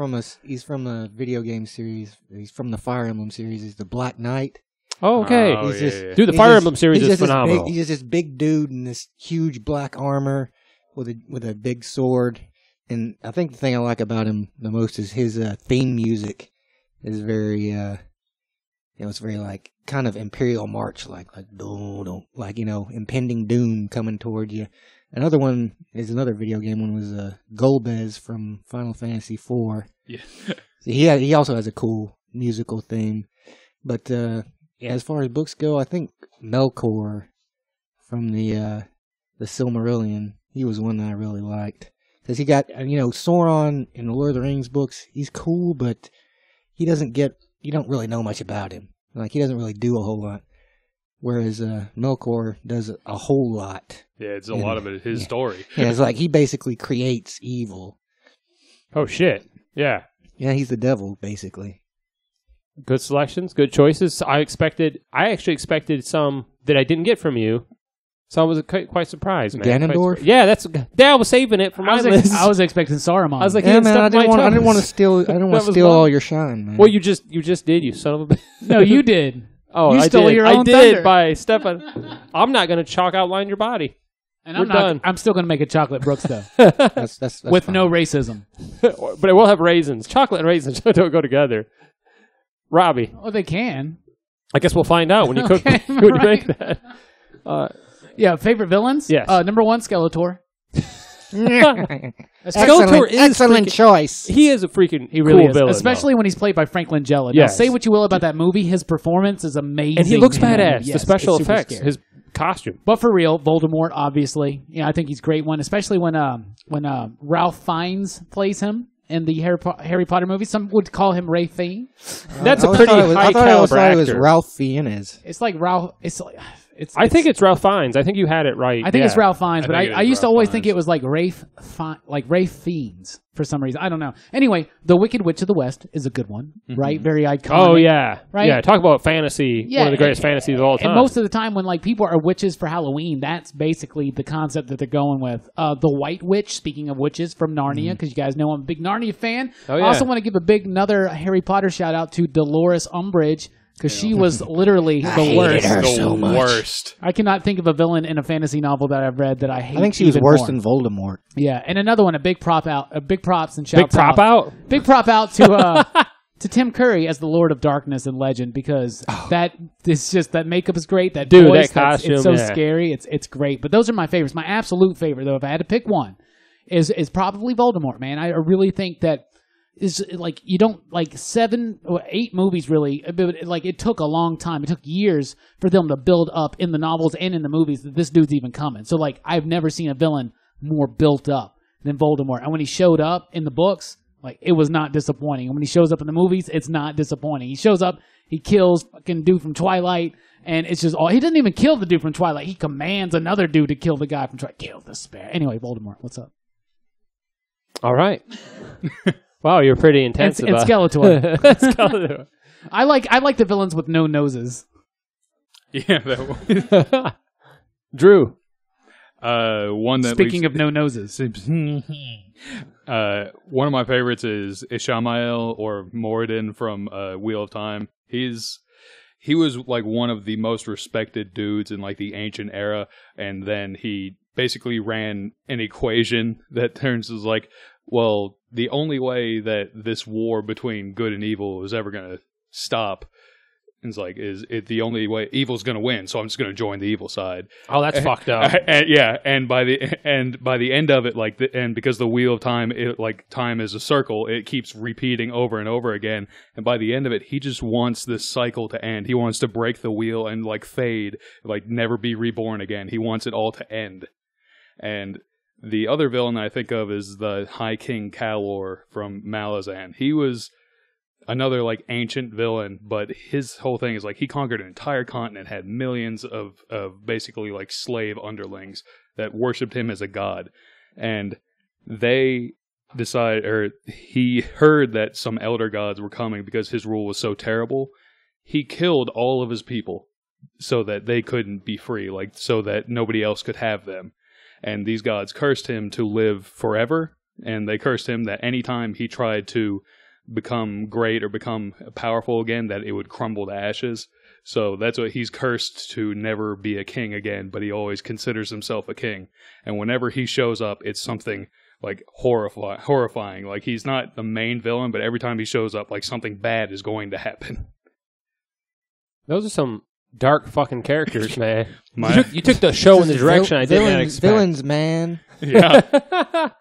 from a video game series. He's from the Fire Emblem series. He's the Black Knight. Oh, okay. Oh, He's yeah, just- yeah. Dude, the he's Fire just- Emblem series he's is just this phenomenal. He's just this big dude in this huge black armor with a big sword. And I think the thing I like about him the most is his theme music is very it's very like kind of Imperial March, like doom, like impending doom coming toward you. Another one is another video game one was Golbez from Final Fantasy IV. Yeah. So he also has a cool musical theme, but as far as books go, I think Melkor from the Silmarillion, he was one that I really liked because he got Sauron in the Lord of the Rings books. He's cool, but you don't really know much about him. Like he doesn't really do a whole lot, whereas Melkor does a whole lot. Yeah, it's a lot of it his story. Yeah, it's like he basically creates evil. Oh, shit. Yeah. Yeah, he's the devil basically. Good selections, good choices. I actually expected some that I didn't get from you. So I was quite surprised, man. Ganondorf? Yeah, I was saving it for my list. I was expecting Saruman. I was like, Yeah, he man, stuck my I didn't want to toes. steal. I didn't want That to was steal mine. all your shine, man. Well, you just did, you son of a bitch. no, you did. Oh, You I stole did. your I own did thunder. by stepping. I'm not going to chalk outline your body. And We're done. I'm still going to make a chocolate Brooks though, that's with fine. no racism. But it will have raisins. Chocolate and raisins don't go together. Robbie, Oh, they can. I guess we'll find out when you cook. Okay, When you right. make that. Yeah, favorite villains? Yes. Number one, Skeletor. Skeletor Excellent, is excellent freaking- choice. He is a freaking He really cool is. villain, Especially when he's played by Franklin Jella. Yes. Now, say what you will about that movie, his performance is amazing. though. And he looks in that badass. movie. The Yes, special it's super effects, scary. his costume. But for real, Voldemort, obviously. Yeah, I think he's a great one, especially when Ralph Fiennes plays him in the Harry Potter movie. Some would call him Ray Fiennes. That's I a always pretty thought it was- high I thought I always caliber thought it was actor. Ralph Fiennes. It's like Ralph. It's like it's. I think it's Ralph Fiennes. I think you had it right. I think it's Yeah. Ralph Fiennes, but think it I is used to Ralph always Fiennes. think it was like Rafe Fiennes for some reason. I don't know. Anyway, The Wicked Witch of the West is a good one, right? Very iconic. Oh yeah, Right? Yeah, talk about fantasy. Yeah, One of the greatest fantasies of all time. And most of the time, when like people are witches for Halloween, that's basically the concept that they're going with. The White Witch. Speaking of witches from Narnia, because you guys know I'm a big Narnia fan. Oh, yeah. I also want to give a big another Harry Potter shout out to Dolores Umbridge because she was literally the worst. her The so much. worst. I cannot think of a villain in a fantasy novel that I've read that I hate. I think she was even worse more. than Voldemort. Yeah, and another one, a big props and shouts Big prop out. Big prop out to to Tim Curry as the Lord of Darkness in Legend because that makeup is great. That Dude, voice, that that's- costume, it's so yeah. scary. It's great. But those are my favorites. My absolute favorite, though, if I had to pick one, is probably Voldemort. Man, I really think that is like you don't like 7 or 8 movies really. But like it took a long time. It took years for them to build up in the novels and in the movies that this dude's even coming. So like I've never seen a villain more built up than Voldemort. And when he showed up in the books, like it was not disappointing. And when he shows up in the movies, it's not disappointing. He shows up, he kills fucking dude from Twilight, and it's just all. He doesn't even kill the dude from Twilight. He commands another dude to kill the guy from Twilight. Kill the spare. Anyway, Voldemort, what's up? All right. Wow, you're pretty intense And about Skeletor. Skeletor. I like the villains with no noses. Yeah, that one. Drew. One that Speaking of no noses, one of my favorites is Ishamael or Moradin from Wheel of Time. He was like one of the most respected dudes in like the ancient era, and then he basically ran an equation that turns as like, well, the only way that this war between good and evil is ever going to stop It's like, is it the only way evil's going to win? So I'm just going to join the evil side. Oh, that's fucked up. And by the end of it, like, and because the wheel of time, time is a circle, it keeps repeating over and over again. And by the end of it, he just wants this cycle to end. He wants to break the wheel and like fade, like never be reborn again. He wants it all to end. And the other villain I think of is the High King Kalor from Malazan. He was another like ancient villain, but his whole thing is like he conquered an entire continent, had millions of basically like slave underlings that worshipped him as a god, and they he heard that some elder gods were coming because his rule was so terrible. He killed all of his people so that they couldn't be free, like so that nobody else could have them. And these gods cursed him to live forever, and they cursed him that anytime he tried to become great or become powerful again, that it would crumble to ashes. So that's what he's cursed to never be a king again, but he always considers himself a king. And whenever he shows up, it's something like horrifying. Like he's not the main villain, but every time he shows up, like something bad is going to happen. Those are some dark fucking characters, man. You took the show in the direction I didn't expect. Villains, man. Yeah.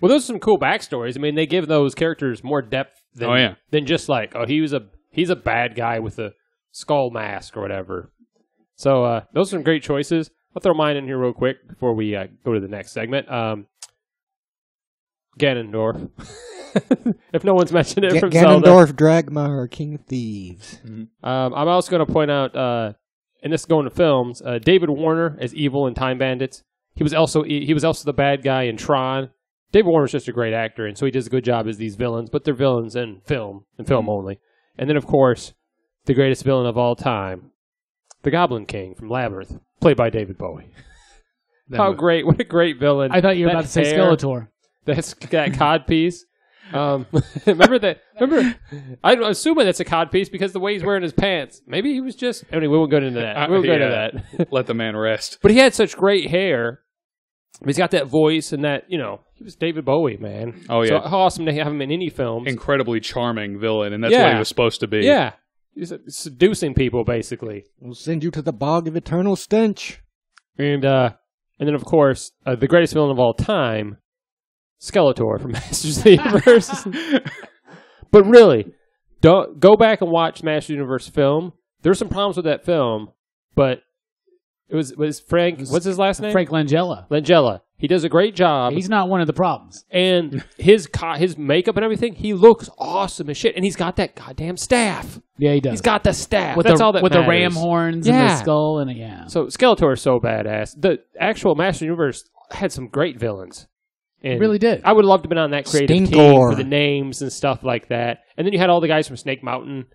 Well, those are some cool backstories. I mean, they give those characters more depth than just like, oh, he's a bad guy with a skull mask or whatever. So those are some great choices. I'll throw mine in here real quick before we go to the next segment. Ganondorf. If no one's mentioned it from Zelda. Ganondorf, Dragmar, King of Thieves. Mm-hmm. I'm also going to point out, and this is going to films, David Warner as evil in Time Bandits. He was also the bad guy in Tron. David Warner's just a great actor, and so he does a good job as these villains, but they're villains in film only. And then, of course, the greatest villain of all time, the Goblin King from Labyrinth, played by David Bowie. What a great villain. I thought you were about to say Skeletor. That's that codpiece. Remember, I'm assuming that's a codpiece because the way he's wearing his pants. Maybe he was just, anyway, we won't go into that. We'll go into that. Let the man rest. But he had such great hair. He's got that voice and that, he was David Bowie, man. Oh, yeah. So how awesome to have him in any films. Incredibly charming villain, and that's what he was supposed to be. Yeah. He's seducing people, basically. We'll send you to the bog of eternal stench. And then, of course, the greatest villain of all time, Skeletor from Masters of the Universe. But really, go back and watch Masters of the Universe film. There's some problems with that film, but it was Frank. What's his last name? Frank Langella. Langella. He does a great job. He's not one of the problems. And his makeup and everything, he looks awesome as shit. And he's got that goddamn staff. Yeah, he does. He's got the staff. With That's all that with matters. the ram horns and the skull and yeah. So Skeletor is so badass. The actual Masters of the Universe had some great villains. And really did. I would love to have been on that creative team for the names and stuff like that. And then you had all the guys from Snake Mountain.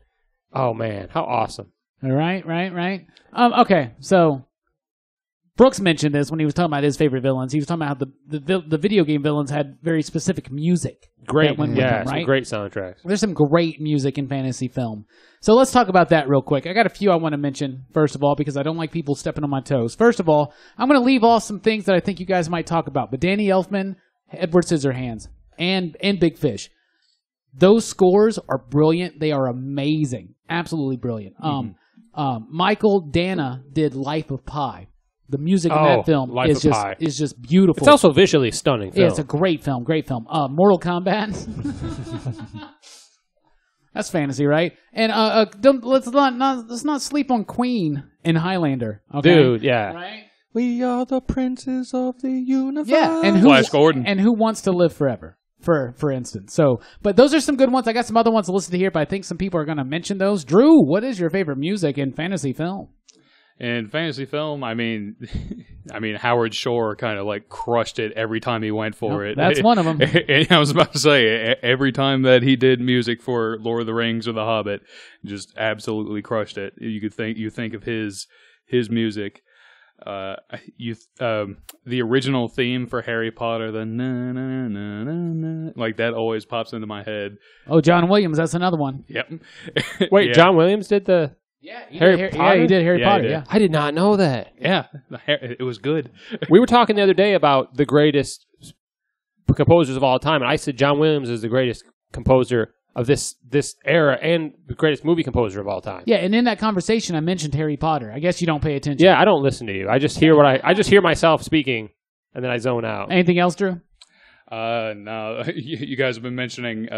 Oh, man. How awesome. All right. Okay, so Brooks mentioned this when he was talking about his favorite villains. He was talking about how the video game villains had very specific music. Great. That went with them, right? Some great soundtracks. There's some great music in fantasy film. So let's talk about that real quick. I got a few I want to mention, first of all, because I don't like people stepping on my toes. First of all, I'm going to leave off some things that I think you guys might talk about. But Danny Elfman, Edward Scissorhands, and Big Fish. Those scores are brilliant. They are amazing. Absolutely brilliant. Michael Dana did Life of Pi. The music in that film is just beautiful. It's also visually stunning film. Yeah, it's a great film. Mortal Kombat. That's fantasy, right? And let's not sleep on Queen in Highlander. Okay? Dude, yeah. Right? We are the princes of the universe. Yeah, and Flash Gordon. And Who Wants to Live Forever, for instance. So, but those are some good ones. I got some other ones to listen to here, but I think some people are going to mention those. Drew, what is your favorite music in fantasy film? In fantasy film, I mean, Howard Shore kind of like crushed it every time he went for it. That's one of them. And I was about to say, every time that he did music for Lord of the Rings or The Hobbit, just absolutely crushed it. You think of his music. The original theme for Harry Potter, the na na na na na, like that always pops into my head. Oh, John Williams, that's another one. Yep. Wait, yeah. John Williams did the Harry Potter? Yeah, he did Harry Potter. Did. Yeah, I did not know that. Yeah, it was good. We were talking the other day about the greatest composers of all time, and I said John Williams is the greatest composer of this era and the greatest movie composer of all time. Yeah, and in that conversation, I mentioned Harry Potter. I guess you don't pay attention. Yeah, I don't listen to you. I just hear I just hear myself speaking, and then I zone out. Anything else, Drew? No, you guys have been mentioning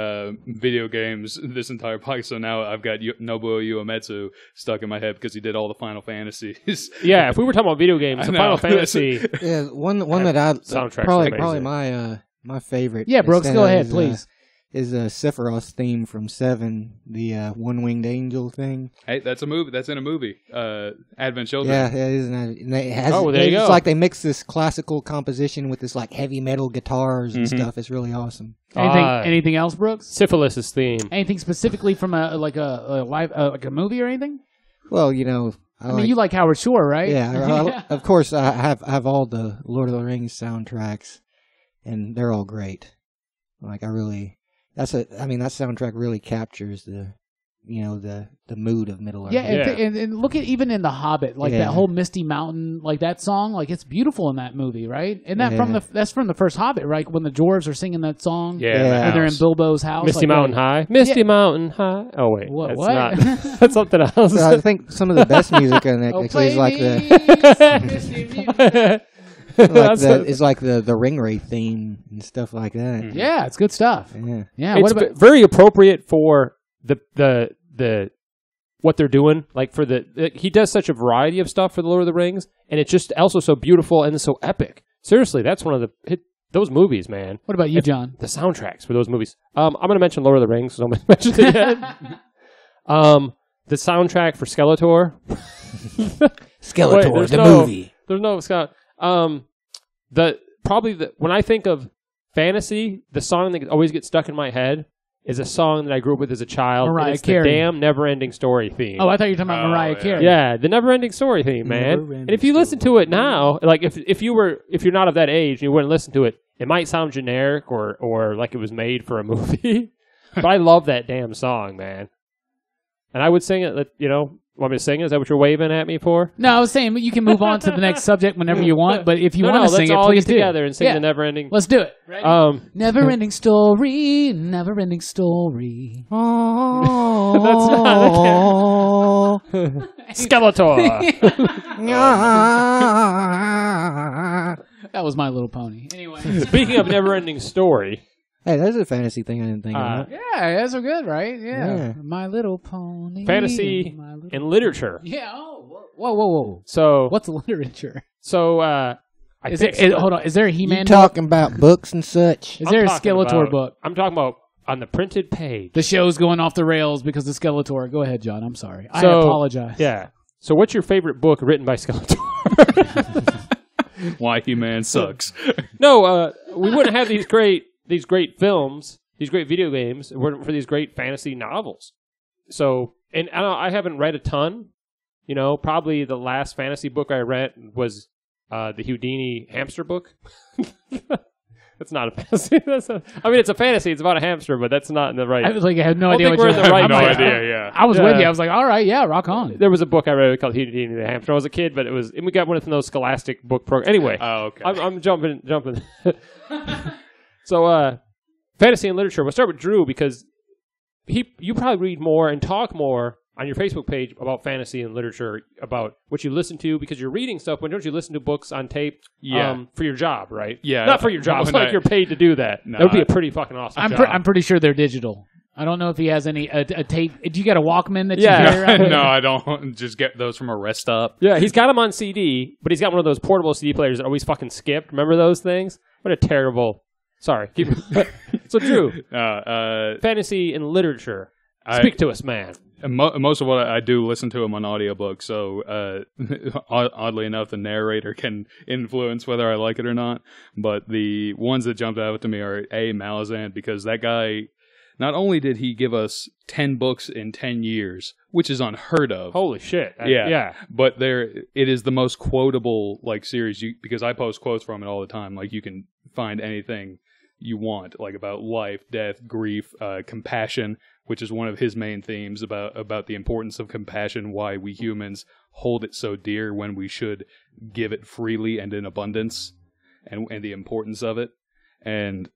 video games this entire podcast, so now I've got Nobuo Uematsu stuck in my head because he did all the Final Fantasies. Yeah, if we were talking about video games, the Final Fantasy Yeah, one that I soundtrack's probably amazing. my favorite. Yeah, Brooks, go ahead, is, please. Is Sephiroth's theme from Seven, the one-winged angel thing. Hey, that's a movie. That's in a movie. Advent Children. Yeah, it is. And it has, Oh, there you it's go. like they mix this classical composition with this like heavy metal guitars and stuff. It's really awesome. Anything else, Brooks? Syphilis' theme. Anything specifically from a live like a movie or anything? Well, you know, I mean, you like Howard Shore, right? Yeah, of course. I have all the Lord of the Rings soundtracks, and they're all great. Like that soundtrack really captures the mood of Middle Earth. Yeah, and look at even in The Hobbit, like that whole Misty Mountain, like that song, like it's beautiful in that movie, right? And that's from the first Hobbit, right? When the dwarves are singing that song, Yeah. and they're in Bilbo's house, Misty like, Mountain High. Misty Mountain High. Oh, wait. What? That's not. That's something else. So I think some of the best music in it Oh, actually is like the Ring Wraith theme and stuff like that. Yeah, it's good stuff. Yeah. Yeah, It's what about very appropriate for the what they're doing. Like for he does such a variety of stuff for the Lord of the Rings, and it's just also so beautiful and so epic. Seriously, that's one of those movies, man. what about you, John? The soundtracks for those movies. I'm going to mention Lord of the Rings, so I'm going to mention it yet. The soundtrack for Skeletor. Skeletor, Wait, movie. There's no Scott. When I think of fantasy, the song that always gets stuck in my head is a song that I grew up with as a child. Mariah and it's Carey. the damn Never-Ending Story theme. Oh, I thought you were talking about Mariah Carey. Yeah, the Never-Ending Story theme, man. Never-Ending And if you listen to it now, like if you're not of that age and you wouldn't listen to it, it might sound generic or like it was made for a movie. But I love that damn song, man. And I would sing it. Want me to sing it? Is that what you're waving at me for? No, I was saying you can move on to the next subject whenever you want, but if you want to sing let's it, all please get do. together and sing Yeah. the Never-Ending. Let's do it. Ready? Never-ending story, never-ending story. Oh, Skeletor. That was My Little Pony. Anyway. Speaking of Never-Ending Story, hey, that's a fantasy thing I didn't think of. Yeah, those are good, right? Yeah. My Little Pony. fantasy My Little- and literature. Yeah, whoa. So, What's literature? I think Hold on, is there a You He-Man book? talking about books and such? Is there a I'm talking Skeletor about- book? I'm talking about on the printed page. The show's going off the rails because of Skeletor. Go ahead, John. I'm sorry. I So, apologize. Yeah. So, what's your favorite book written by Skeletor? Why He-Man sucks. No, we wouldn't have these great films, these great video games, if it weren't for these great fantasy novels. So, and I haven't read a ton. Probably the last fantasy book I read was the Houdini hamster book. That's not a fantasy. It's a fantasy. It's about a hamster, but that's not in the right. I was like, I had no I idea think what we're you in the right I'm no like, idea, yeah. I was Yeah. with you. I was like, all right, yeah, rock on. There was a book I read called Houdini the hamster. I was a kid, but and we got one of those Scholastic book programs. Anyway, Oh, okay. I'm jumping. So, fantasy and literature. We'll start with Drew because you probably read more and talk more on your Facebook page about fantasy and literature, about what you listen to, because you're reading stuff. When don't you listen to books on tape? Yeah. For your job, right? Yeah. Not for your job. It's When not like you're paid to do that. No, That would be I- a pretty fucking awesome job. I'm pretty sure they're digital. I don't know if he has any a tape. Do you got a Walkman that Yeah. you carry around? No, I don't. Just get those from a rest stop. Yeah, he's got them on CD, but he's got one of those portable CD players that always fucking skipped. Remember those things? What a terrible... Sorry. So, Drew, fantasy and literature. Speak to us, man. Most of what I do listen to them on audiobook, so oddly enough, the narrator can influence whether I like it or not. But the ones that jumped out to me are Malazan, because that guy, not only did he give us 10 books in 10 years, which is unheard of. Holy shit. Yeah. But it is the most quotable series, because I post quotes from it all the time. Like, you can find anything you want, like about life, death, grief, compassion, which is one of his main themes about the importance of compassion, why we humans hold it so dear when we should give it freely and in abundance, and the importance of it. And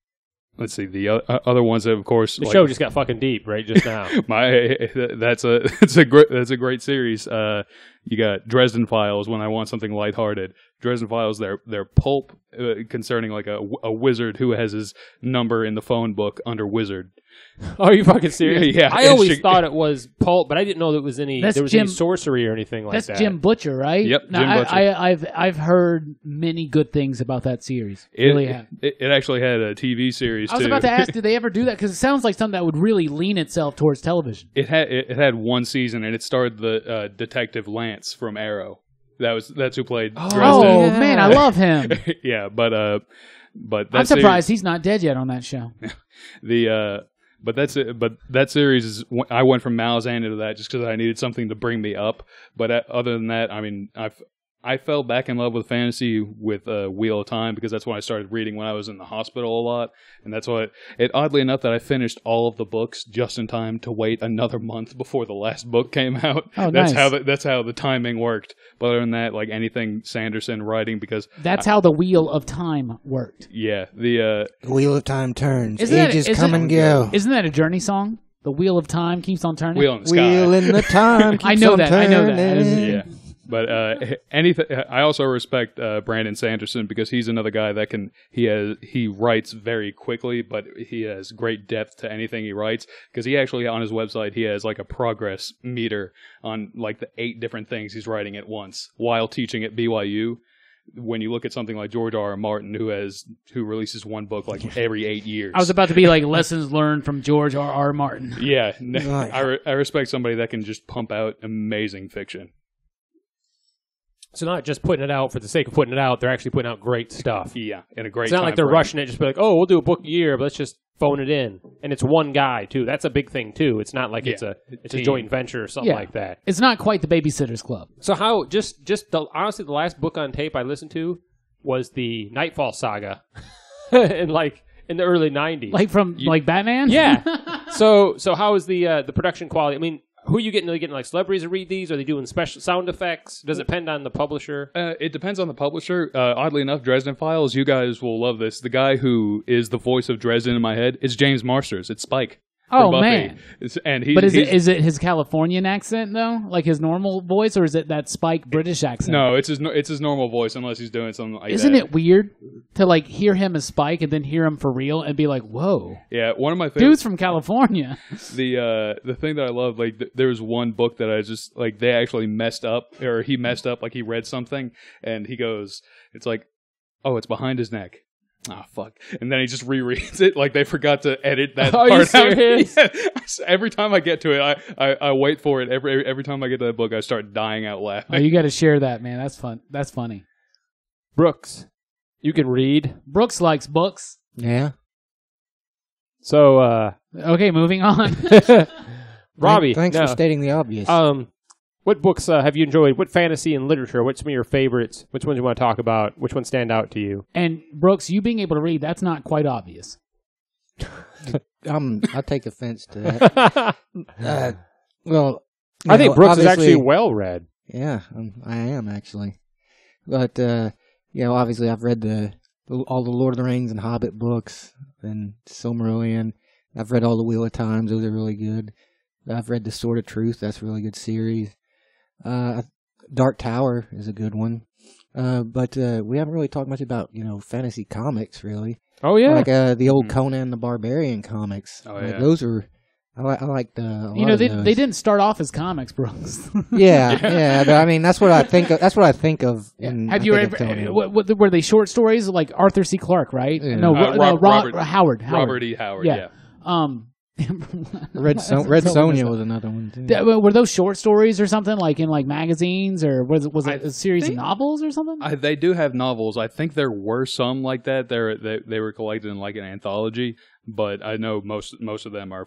let's see, the other ones that, of course, The show just got fucking deep right just now. that's a great series. You got Dresden Files when I want something lighthearted. Dresden Files, they're pulp concerning like a wizard who has his number in the phone book under wizard. Oh, are you fucking serious? Yeah. I always thought it was pulp, but I didn't know there was any Jim, sorcery or anything like that. That's Jim Butcher, right? Yep, now, Jim Butcher. I've heard many good things about that series. It actually had a TV series too. I was about to ask, did they ever do that? Because it sounds like something that would really lean itself towards television. It had one season, and it starred the Detective Lance from Arrow. That's who played Dresden. Oh man, I love him. Yeah, but that I'm surprised he's not dead yet on that show. But that series is, I went from Malzahn into that just because I needed something to bring me up. But other than that, I mean, I fell back in love with fantasy with Wheel of Time because that's when I started reading when I was in the hospital a lot, and that's why oddly enough that I finished all of the books just in time to wait another month before the last book came out. Oh, that's nice. That's how the timing worked. But other than that, like anything Sanderson writing, because that's how the Wheel of Time worked. Yeah, the Wheel of Time turns. Isn't Ages come and go. Isn't that a Journey song? The Wheel of Time keeps on turning. Wheel in the Sky. Wheel in the time keeps I know on that. turning. Yeah. But anything. I also respect Brandon Sanderson because he's another guy that he writes very quickly, but he has great depth to anything he writes. Because he actually on his website he has like a progress meter on like the 8 different things he's writing at once while teaching at BYU. When you look at something like George R. R. Martin, who releases one book like every 8 years, I was about to be like lessons learned from George R. R. Martin. Yeah, I respect somebody that can just pump out amazing fiction. So not just putting it out for the sake of putting it out, they're actually putting out great stuff. Yeah, in a great. It's not like they're rushing it, just be like, oh, we'll do a book a year, but let's just phone it in. And it's one guy too. That's a big thing too. It's not like it's a joint venture or something like that. It's not quite the Babysitter's Club. So how honestly the last book on tape I listened to was the Nightfall Saga, in the early 90s. Like from like Batman? Yeah. So how is the production quality? I mean, who are you getting? Are they getting like celebrities to read these? Are they doing special sound effects? Does it depend on the publisher? It depends on the publisher. Oddly enough, Dresden Files, you guys will love this. The guy who is the voice of Dresden in my head is James Marsters. It's Spike. Oh, Buffy. man. But is it his Californian accent, though? Like his normal voice? Or is it that Spike British accent? No, it's his normal voice unless he's doing something like Isn't that. it weird to like hear him as Spike and then hear him for real and be like, whoa. Yeah, one of my favorite... Dude's from California. The thing that I love, like, there was one book that I just, like, they actually messed up, or he messed up, like, he read something, and he goes, it's like, oh, it's behind his neck. Ah, fuck. And then he just rereads it like they forgot to edit that part you out. serious? Yeah. Every time I get to it, I wait for it. Every time I get to that book, I start dying out laughing. Oh, you got to share that, man. That's fun. That's funny. Brooks, you can read. Brooks likes books. Yeah. So, Okay, moving on. Robbie, Thanks for stating the obvious. what books have you enjoyed? What fantasy and literature? What's some of your favorites? Which ones you want to talk about? Which ones stand out to you? And Brooks, you being able to read, that's not quite obvious. I take offense to that. Well, I think Brooks is obviously- actually well read. Yeah, I am actually. But obviously I've read all the Lord of the Rings and Hobbit books and Silmarillion. I've read all the Wheel of Times; those are really good. I've read the Sword of Truth; that's a really good series. Dark Tower is a good one. But we haven't really talked much about fantasy comics really. Oh yeah, Like the old Conan the Barbarian comics. Oh, Like, yeah. those are. I like the. They didn't start off as comics, Brooks. Yeah. But I mean, that's what I think of. That's what I think of. Have you ever? Were they short stories like Arthur C. Clarke? Right? Yeah. No, Robert Howard. Robert E. Howard, Yeah. yeah. Red Sonja was another one too. Were those short stories or something like in like magazines, or was it a series of novels or something? They do have novels. I think there were some like that. They were collected in like an anthology, but I know most of them are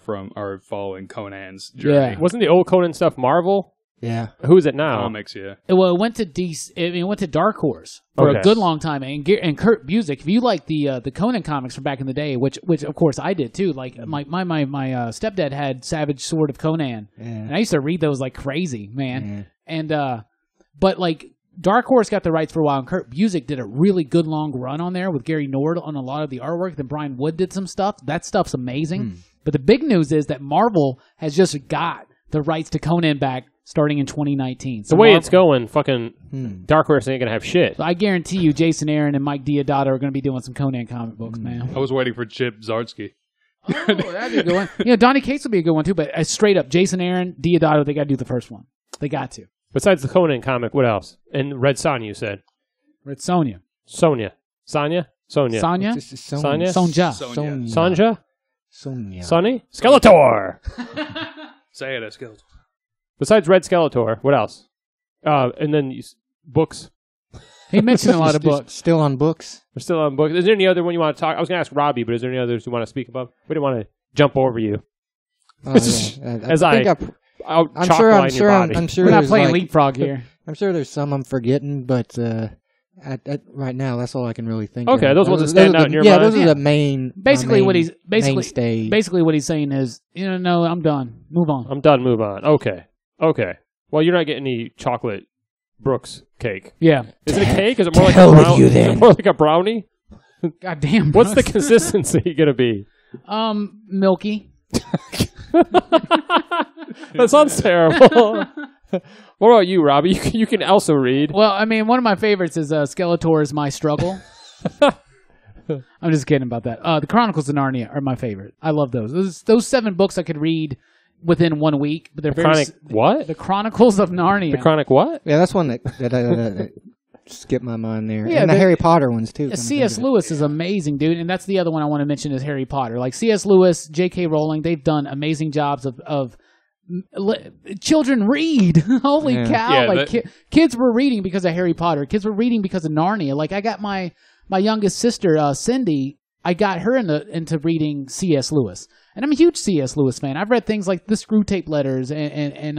following Conan's journey. Yeah. Wasn't the old Conan stuff Marvel? Yeah. Who is it now? Comics, yeah. Well, it went to it went to Dark Horse for Okay. a good long time, and Kurt Busiek. If you like the Conan comics from back in the day, which of course I did too. Like my stepdad had Savage Sword of Conan, Yeah. and I used to read those like crazy, man. And but like Dark Horse got the rights for a while, and Kurt Busiek did a really good long run on there with Gary Nord on a lot of the artwork. Then Brian Wood did some stuff. That stuff's amazing. But the big news is that Marvel has just got the rights to Conan back starting in 2019. So the way it's going, fucking Dark Horse ain't gonna have shit. So I guarantee you, Jason Aaron and Mike Deodato are going to be doing some Conan comic books, man. I was waiting for Chip Zdarsky. Oh, that'd be a good one. You know, Donny Cates would be a good one too. But straight up, Jason Aaron, Deodato, they got to do the first one. They got to. Besides the Conan comic, what else? And Red Sonja, you said. Red Sonja. Sonya. Sonya? Sonya. Sonya? Sonya? Sonja. Sonja? Sonya. Sonny? Skeletor! Say it, Skeletor. Besides Red Skeletor, what else? And then books. He mentioned a lot of books. Still on books. We're still on books. Is there any other one you want to talk? I was going to ask Robbie, but is there any others you want to speak about? We didn't want to jump over you. Oh, yeah. As I'm I'm sure We're not there's playing like, leapfrog here. I'm sure there's some I'm forgetting, but right now that's all I can really think. Okay, of. those ones that stand out in your mind. Yeah, those are the main. Basically, mainstay. basically what he's saying is, no, I'm done. Move on. I'm done. Move on. Okay. Well, you're not getting any chocolate Brooks cake. Yeah. Is it a cake? Is it more like hell a with brownie? you, Is then. it more like a brownie? God damn. What's the Brooks. consistency gonna be? Milky. That sounds terrible. What about you, Robbie? You can also read. Well, I mean, one of my favorites is Skeletor's My Struggle. I'm just kidding about that. The Chronicles of Narnia are my favorite. I love those. Those 7 books I could read within 1 week, but they're what? The Chronicles of Narnia. The Chronic what? Yeah, that's one that skipped my mind there. Yeah, and the Harry Potter ones too. C.S. Lewis is amazing, dude, and that's the other one I want to mention is Harry Potter. Like C.S. Lewis, J.K. Rowling, they've done amazing jobs of children read. Holy cow! Yeah, kids were reading because of Harry Potter. Kids were reading because of Narnia. Like I got my youngest sister, Cindy. I got her into reading C.S. Lewis, and I'm a huge C.S. Lewis fan. I've read things like the Screw Tape Letters and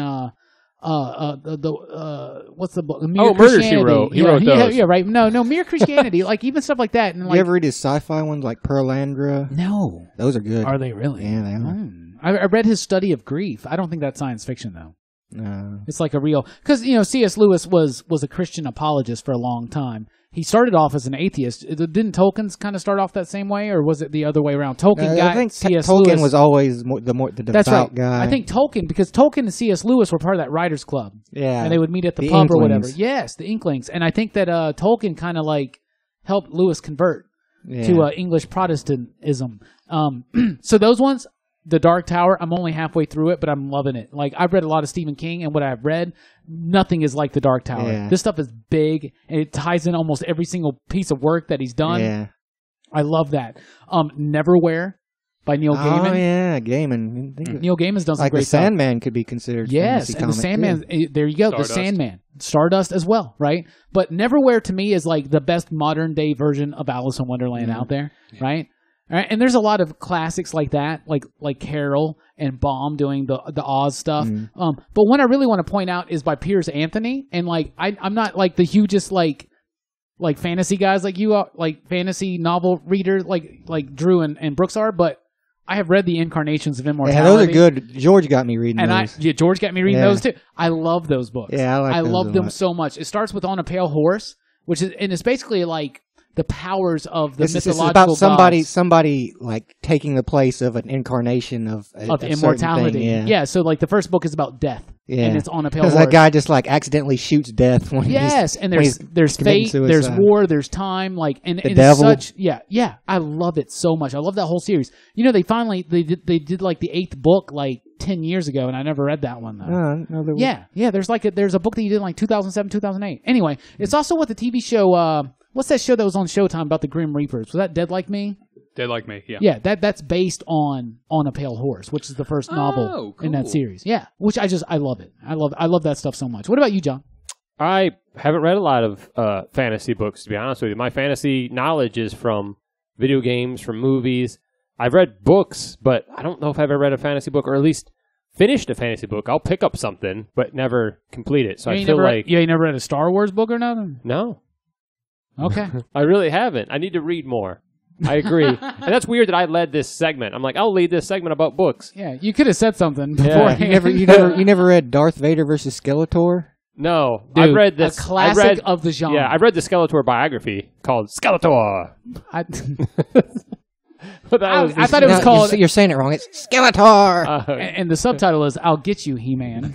what's the book? Mere Murder, She Wrote. He wrote those. Yeah, right. No, Mere Christianity. Like even stuff like that. And like, you ever read his sci-fi ones like Pearlandra? No, those are good. Are they really? Yeah, they are. I read his Study of Grief. I don't think that's science fiction though. No. It's like a real because C.S. Lewis was a Christian apologist for a long time. He started off as an atheist. Didn't Tolkien kind of start off that same way, or was it the other way around? Tolkien got I think C.S. Tolkien Lewis. was always the That's devout right. guy. I think Tolkien because Tolkien and C.S. Lewis were part of that writers' club. Yeah, and they would meet at the The pub or whatever. Inklings. Yes, the Inklings. And I think that Tolkien kind of like helped Lewis convert Yeah. to English Protestantism. So those ones, The Dark Tower, I'm only halfway through it, but I'm loving it. Like I've read a lot of Stephen King, and what I've read, nothing is like The Dark Tower. Yeah. This stuff is big, and it ties in almost every single piece of work that he's done. Yeah. I love that. Neverwhere by Neil Gaiman. Oh yeah, Gaiman. Neil Gaiman's done some Like great the stuff. Sandman could be considered. Yes, fantasy and the comic, Sandman. too. There you go, Stardust. the Sandman, Stardust as well, right? But Neverwhere to me is like the best modern day version of Alice in Wonderland out there, right? All right, and there's a lot of classics like that, like Carol and Baum doing the Oz stuff. But one I really want to point out is by Piers Anthony, and like I'm not like the hugest like fantasy guys like you are, like fantasy novel reader like Drew and Brooks are, but I have read the Incarnations of Immortality. Yeah, those are good. George got me reading And those. George got me reading Yeah. those too. I love those books. Yeah, I like those love a them lot. so much. It starts with On a Pale Horse, and it's basically like the powers of the This is mythological about gods somebody like taking the place of an incarnation of a certain immortality. thing, yeah. So like the first book is about death, Yeah. and it's On a Pale Because Horse. that guy just like accidentally shoots death when Yes, and when he's there's committing fate, suicide. there's war, there's time, like and it's devil. such yeah. I love it so much. I love that whole series. They finally they did like the 8th book like 10 years ago, and I never read that one though. No, there was- Yeah. There's a book that you did in like 2007, 2008. Anyway, it's also what the TV show. What's that show that was on Showtime about the Grim Reapers? Was that Dead Like Me? Dead Like Me, yeah. Yeah, that's based on a Pale Horse, which is the first novel in that cool. series. Yeah, which I love it. I love that stuff so much. What about you, John? I haven't read a lot of fantasy books, to be honest with you. My fantasy knowledge is from video games, from movies. I've read books, but I don't know if I've ever read a fantasy book, or at least finished a fantasy book. I'll pick up something, but never complete it. So I feel like... you ain't never read a Star Wars book or nothing? No, Okay. I really haven't. I need to read more. I agree. And that's weird that I led this segment. I'm like, I'll lead this segment about books. Yeah, you could have said something Yeah. before. You never read Darth Vader versus Skeletor? No, Dude, I read this. a classic I read, of the genre. Yeah, I read the Skeletor biography called Skeletor. I, But that was I thought it was No, called, You're saying it wrong. It's Skeletor. and the subtitle is "I'll Get You, He-Man."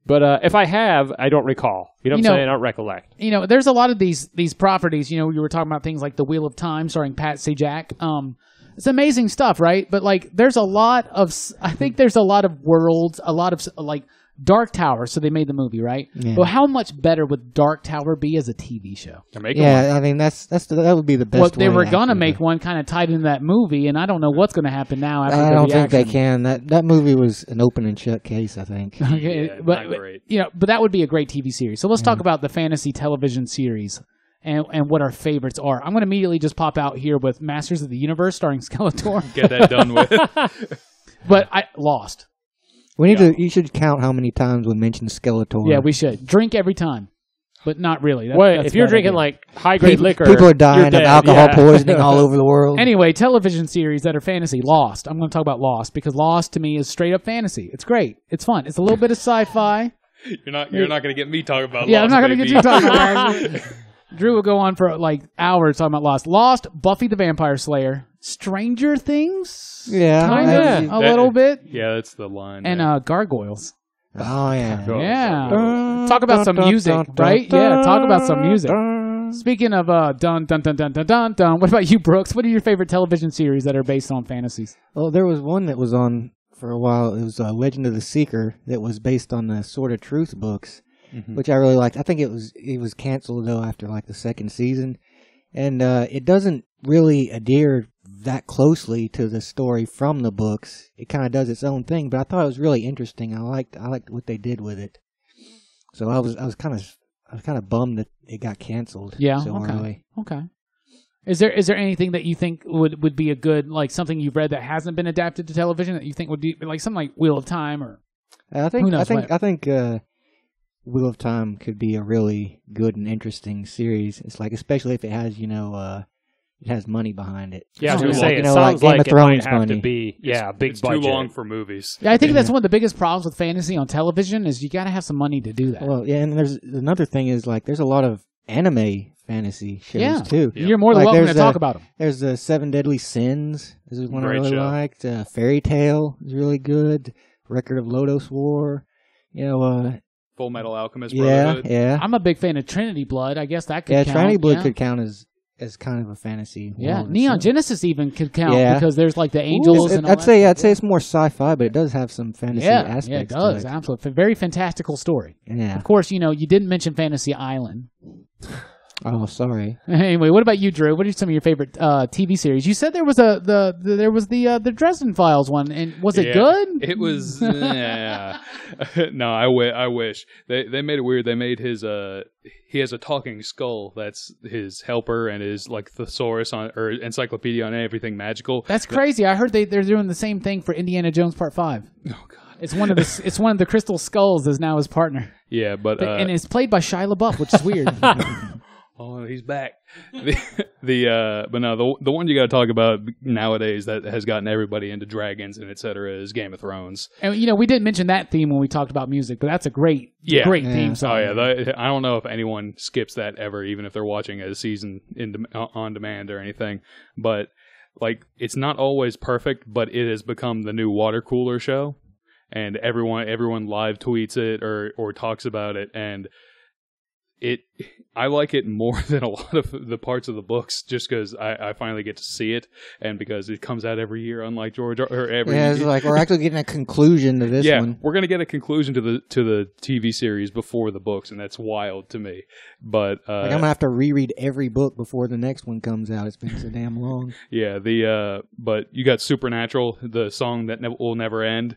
But if I have, I don't recall. You know what I'm You know- saying? I don't recollect. You know, there's a lot of these properties. You know, you were talking about things like The Wheel of Time, starring Pat Sajak. It's amazing stuff, right? But like, there's a lot of, I think there's a lot of worlds, a lot of like Dark Tower. So they made the movie, right? Yeah. But how much better would Dark Tower be as a TV show? They're making one. Yeah, I mean that would be the best. Well, they way, were gonna actually, make but one kind of tied into that movie, and I don't know what's gonna happen now after I the don't think they reaction. can. That movie was an open and shut case. I think. Okay, Yeah, but not great. you know, but that would be a great TV series. So let's talk about the fantasy television series and what our favorites are. I'm going to immediately just pop out here with Masters of the Universe starring Skeletor, Get that done with. but I Lost. We need to. You should count how many times we mentioned Skeletor. Yeah, we should drink every time, but not really. Wait, That's if you're bad drinking idea. like high grade liquor, People are you're dying of dead. alcohol Yeah. poisoning all over the world. Anyway, television series that are fantasy. Lost. I'm going to talk about Lost because Lost to me is straight up fantasy. It's great. It's fun. It's a little bit of sci-fi. You're not going to get me talking about. Yeah, I'm Lost, not going to baby. get you talking about it. Drew will go on for like hours talking about Lost. Lost, Buffy the Vampire Slayer, Stranger Things, Yeah, kind yeah. of a little bit, Yeah, that's the line. and yeah. Gargoyles. Oh yeah. Yeah, talk about some music, right? Yeah, talk about some music. Speaking of dun dun dun dun dun dun dun, what about you, Brooks? What are your favorite television series that are based on fantasies? Well, there was one that was on for a while. It was Legend of the Seeker that was based on the Sword of Truth books, which I really liked. I think it was canceled though after like the second season, and it doesn't really adhere that closely to the story from the books. It kind of does its own thing, but I thought it was really interesting. I liked what they did with it. So I was kind of bummed that it got canceled. Yeah, so okay. early. Okay. Is there anything that you think would be a good, like something you've read that hasn't been adapted to television that you think would be like something like Wheel of Time or I think Who knows what? I think Wheel of Time could be a really good and interesting series. It's like, especially if it has it has money behind it. Yeah, I was Too going to long. say, You it know, sounds like Game like of it might Thrones have to money. be, big it's budget. too long for movies. Yeah, I think that's one of the biggest problems with fantasy on television is you got to have some money to do that. Well, yeah, and there's another thing is like there's a lot of anime fantasy shows yeah, too. you're more than Like, welcome to there's talk about them. There's the Seven Deadly Sins. This is one I Great really show. liked. Fairy Tale is really good. Record of Lodoss War. Full Metal Alchemist Yeah, Brotherhood. yeah. I'm a big fan of Trinity Blood. I guess that could Yeah, count. Trinity Blood yeah. could count as kind of a fantasy. Yeah, world Neon itself. Genesis even could count Yeah. because there's like the angels and all I'd that say stuff. it's more sci-fi, but it does have some fantasy aspects. Yeah, it does. To it. Absolutely. Very fantastical story. Yeah. Of course, you didn't mention Fantasy Island. Oh, sorry. Anyway, what about you, Drew? What are some of your favorite TV series? You said there was the Dresden Files one, and was it Yeah, good? It was. No, I wish they made it weird. They made his he has a talking skull that's his helper and his like thesaurus or encyclopedia on everything magical. That's crazy. I heard they're doing the same thing for Indiana Jones Part 5. Oh god. It's one of the Crystal Skulls is now his partner, Yeah, but and it's played by Shia LaBeouf, which is weird. oh, he's back. But no, the one you got to talk about nowadays that has gotten everybody into dragons and etc. is Game of Thrones. And we didn't mention that theme when we talked about music, but that's a great theme song. Oh yeah, I don't know if anyone skips that ever, even if they're watching a season on demand or anything. But like, it's not always perfect, but it has become the new water cooler show, and everyone live tweets it or talks about it, and I like it more than a lot of the parts of the books, just because I finally get to see it, and because it comes out every year, unlike George or every. Yeah, it's like we're actually getting a conclusion to this one. We're gonna get a conclusion to the TV series before the books, and that's wild to me. But Like I'm gonna have to reread every book before the next one comes out. It's been so damn long. yeah, but you got Supernatural, the song that will never end.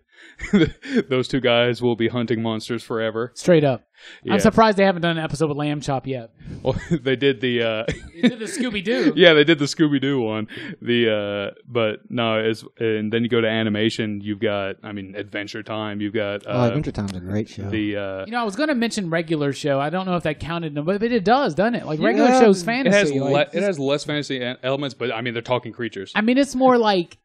Those two guys will be hunting monsters forever. Straight up. Yeah. I'm surprised they haven't done an episode with Lamb Chop yet. Well, they did the. They did the Scooby Doo. Yeah, they did the Scooby Doo one. But no, and then you go to animation. You've got, Adventure Time. You've got Adventure Time's a great show. I was going to mention regular show. I don't know if that counted, but it does, doesn't it? Like regular Yeah, show's it fantasy. has has less fantasy elements, but they're talking creatures. it's more like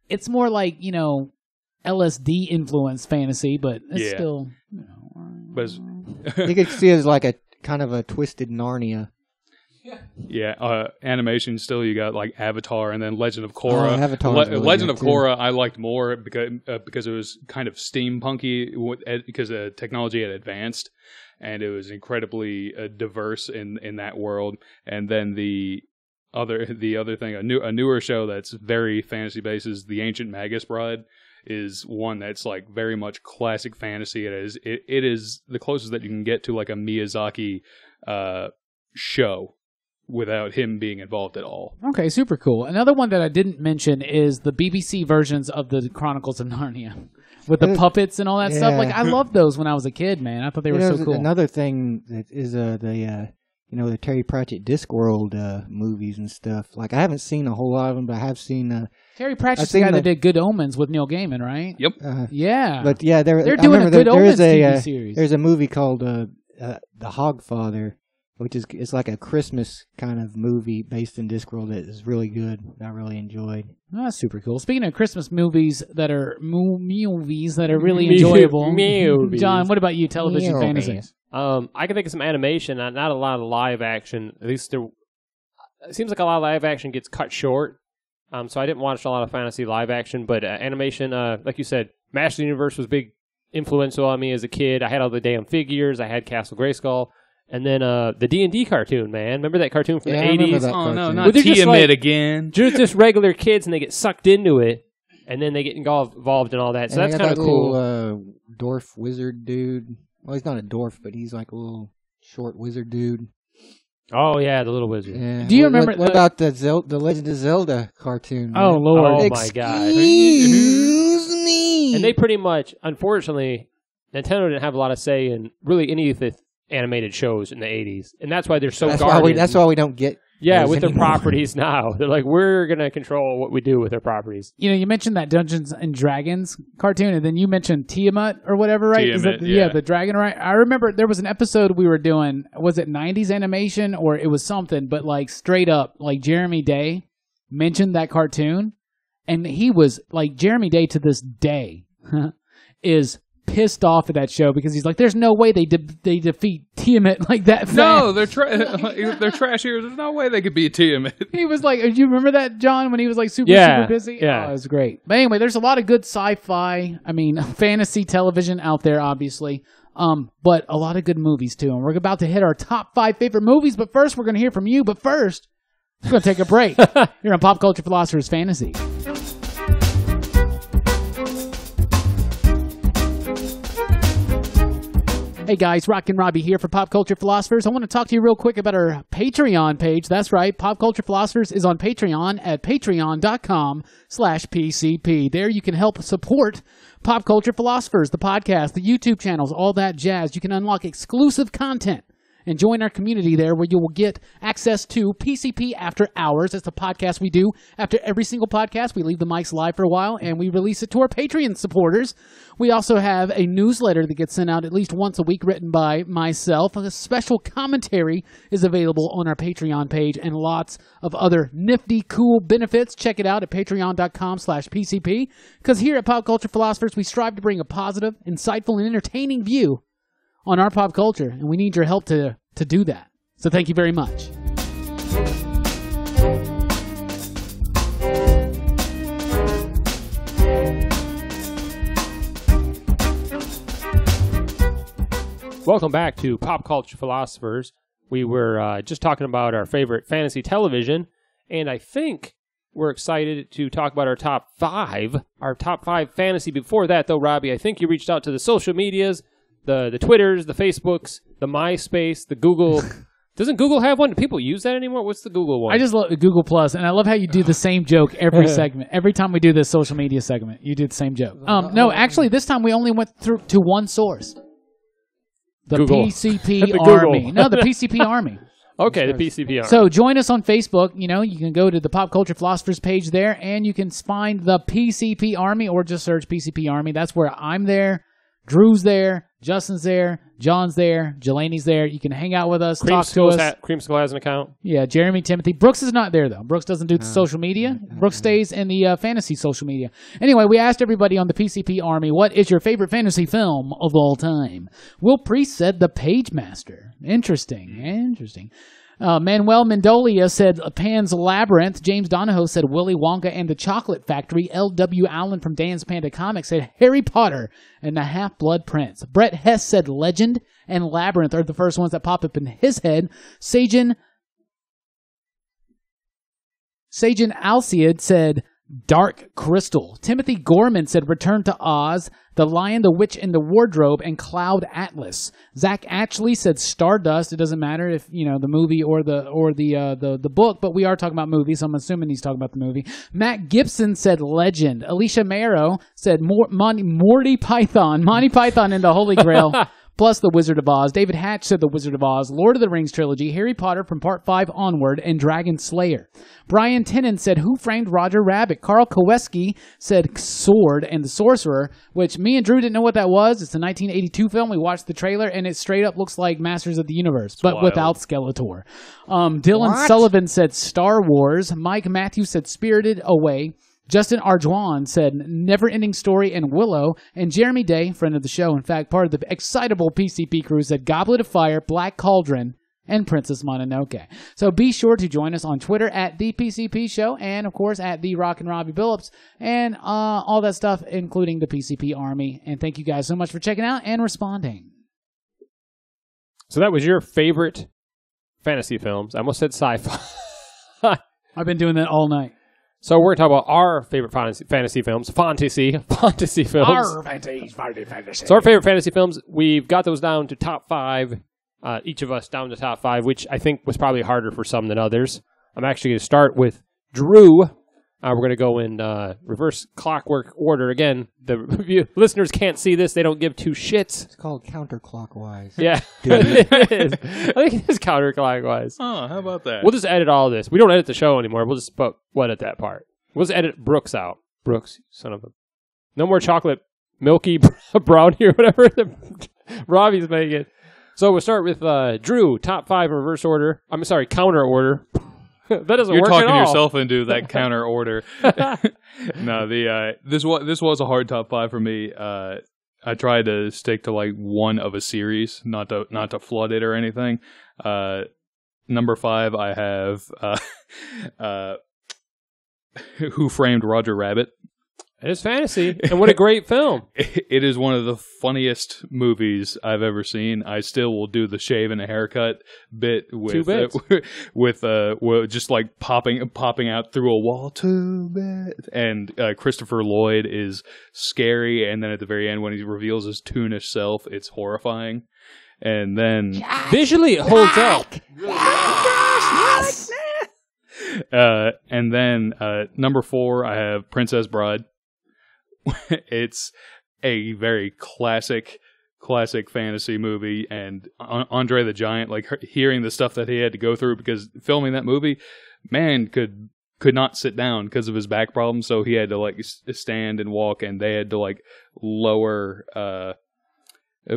LSD influenced fantasy, but it's Yeah. still. But You could see it as like a kind of a twisted Narnia. Yeah, animation still you got like Avatar and then Legend of Korra. Oh, Avatar was really Legend good, of too. Korra I liked more because it was kind of steampunky because technology had advanced and it was incredibly diverse in that world. And then the other thing, a newer show that's very fantasy based is The Ancient Magus Bride. Is one that's like very much classic fantasy. It is the closest that you can get to like a Miyazaki show without him being involved at all. Okay, super cool. Another one that I didn't mention is the BBC versions of the Chronicles of Narnia with the puppets and all that stuff. Like I loved those when I was a kid, man. I thought they were so cool. Another thing that is the Terry Pratchett Discworld movies and stuff. Like I haven't seen a whole lot of them, but I have seen. Terry Pratchett's the guy that did Good Omens with Neil Gaiman, right? Yep. Yeah. But yeah, they're doing a Good Omens TV series. There's a movie called The Hogfather, which it's like a Christmas kind of movie based in Discworld that is really good. I really enjoyed. Oh, that's super cool. Speaking of Christmas movies that are really enjoyable, Movies. John, what about you? Television fantasy. I can think of some animation, not a lot of live action. At least it seems like a lot of live action gets cut short. So I didn't watch a lot of fantasy live action, but animation, like you said, Masters of the Universe was big influential on me as a kid. I had all the damn figures. I had Castle Grayskull. And then the D&D cartoon, man. Remember that cartoon from the 80s? Oh, no, cartoon. not Tiamat again. Just regular kids, and they get sucked into it, and then they get involved in all that. So And that's they got kind of that cool. Little, dwarf wizard dude. Well, he's not a dwarf, but he's like a little short wizard dude. Oh, yeah, the little wizard. Yeah. Do you remember What about the Legend of Zelda cartoon? Oh, man? Lord. Oh, my God. Excuse me. And they pretty much, unfortunately, Nintendo didn't have a lot of say in really any of the animated shows in the 80s. And that's why they're so guarded. That's why we don't get those with their anymore. properties now. They're like, we're going to control what we do with our properties. You know, you mentioned that Dungeons and Dragons cartoon, and then you mentioned Tiamat or whatever, right? Is that Tiamat, yeah. the dragon, right? I remember there was an episode we were doing, was it 90s animation or it was something, but like straight up, like Jeremy Day mentioned that cartoon, and he was like, Jeremy Day to this day is pissed off at that show because he's like, there's no way they defeat Tiamat like that fast. No, they're trashier. There's no way they could beat Tiamat. He was like, do you remember that, John, when he was like super busy? Yeah. Oh, it was great. But anyway, there's a lot of good sci-fi, fantasy television out there, obviously. But a lot of good movies too. And we're about to hit our top 5 favorite movies, but first we're going to hear from you. But first, we're going to take a break here on Pop Culture Philosophers Fantasy. Hey guys, Rockin' Robbie here for Pop Culture Philosophers. I want to talk to you real quick about our Patreon page. That's right, Pop Culture Philosophers is on Patreon at patreon.com/PCP. There you can help support Pop Culture Philosophers, the podcast, the YouTube channels, all that jazz. You can unlock exclusive content and join our community there where you will get access to PCP After Hours. That's the podcast we do. After every single podcast, we leave the mics live for a while and we release it to our Patreon supporters. We also have a newsletter that gets sent out at least once a week written by myself. A special commentary is available on our Patreon page and lots of other nifty, cool benefits. Check it out at patreon.com/PCP because here at Pop Culture Philosophers, we strive to bring a positive, insightful, and entertaining view on our pop culture, and we need your help to do that. So thank you very much. Welcome back to Pop Culture Philosophers. We were just talking about our favorite fantasy television, and I think we're excited to talk about our top 5 fantasy. Before that, though, Robbie, I think you reached out to the social medias, the Twitters, the Facebooks, the MySpace, the Google. Doesn't Google have one? Do people use that anymore? What's the Google one? I just love Google Plus, and I love how you do the same joke every segment. Every time we do this social media segment, you do the same joke. No, actually, this time we only went through to one source. The Google. PCP The Army. Google. No, the PCP Army. Okay, the PCP Army. So join us on Facebook. You know, you can go to the Pop Culture Philosophers page there, and you can find the PCP Army, or just search PCP Army. That's where I'm there, Drew's there, Justin's there. John's there. Jelani's there. You can hang out with us, talk to us. Creamsicle has an account. Yeah, Jeremy, Timothy. Brooks is not there, though. Brooks doesn't do the social media. Brooks stays in the fantasy social media. Anyway, we asked everybody on the PCP Army, what is your favorite fantasy film of all time? Will Priest said The Page Master. Interesting. Manuel Mendolia said Pan's Labyrinth. James Donahoe said Willy Wonka and the Chocolate Factory. L.W. Allen from Dan's Panda Comics said Harry Potter and the Half-Blood Prince. Brett Hess said Legend and Labyrinth are the first ones that pop up in his head. Sajin Alciad said Dark Crystal. Timothy Gorman said Return to Oz, The Lion, the Witch, and the Wardrobe, and Cloud Atlas. Zach Ashley said Stardust. It doesn't matter if, the movie or the book, but we are talking about movies, so I'm assuming he's talking about the movie. Matt Gibson said Legend. Alicia Mero said Monty Python and the Holy Grail. Plus The Wizard of Oz. David Hatch said The Wizard of Oz, Lord of the Rings trilogy, Harry Potter from Part 5 onward, and Dragon Slayer. Brian Tennant said Who Framed Roger Rabbit. Carl Koweski said Sword and the Sorcerer, which me and Drew didn't know what that was. It's a 1982 film. We watched the trailer, and it straight up looks like Masters of the Universe, but without Skeletor. Dylan Sullivan said Star Wars. Mike Matthews said Spirited Away. Justin Arjuan said Never-Ending Story and Willow. And Jeremy Day, friend of the show, in fact, part of the excitable PCP crew, said Goblet of Fire, Black Cauldron, and Princess Mononoke. So be sure to join us on Twitter at The PCP Show and, of course, at The Rock and Robbie Billups and all that stuff, including the PCP Army. And thank you guys so much for checking out and responding. So that was your favorite fantasy films. I almost said sci-fi. I've been doing that all night. So we're going to talk about our favorite fantasy films. Fantasy films. Our fantasy. So our favorite fantasy films, we've got those down to top 5. Each of us down to top 5, which I think was probably harder for some than others. I'm actually going to start with Drew. We're going to go in reverse clockwork order. Again, the listeners can't see this. They don't give two shits. It's called counterclockwise. Yeah, it is. I think it is counterclockwise. Oh, how about that? We'll just edit all this. We don't edit the show anymore. We'll just edit that part. We'll just edit Brooks out. Brooks, son of a... No more chocolate milky brownie or whatever that Robbie's making. So we'll start with Drew, top 5 in reverse order. I'm sorry, counter order. That doesn't You're work at all. You're talking yourself into that counter order. No, this was a hard top 5 for me. I tried to stick to like one of a series, not to flood it or anything. Number 5, I have Who Framed Roger Rabbit. It is fantasy, and what a great film. It is one of the funniest movies I've ever seen. I still will do the shave and a haircut bit with just like popping out through a wall 2 bit. And Christopher Lloyd is scary, and then at the very end when he reveals his toonish self, it's horrifying. And then visually it holds up. And then number 4, I have Princess Bride. It's a very classic fantasy movie, and Andre the Giant, like hearing the stuff that he had to go through because filming that movie, man could not sit down because of his back problems, so he had to like stand and walk, and they had to like lower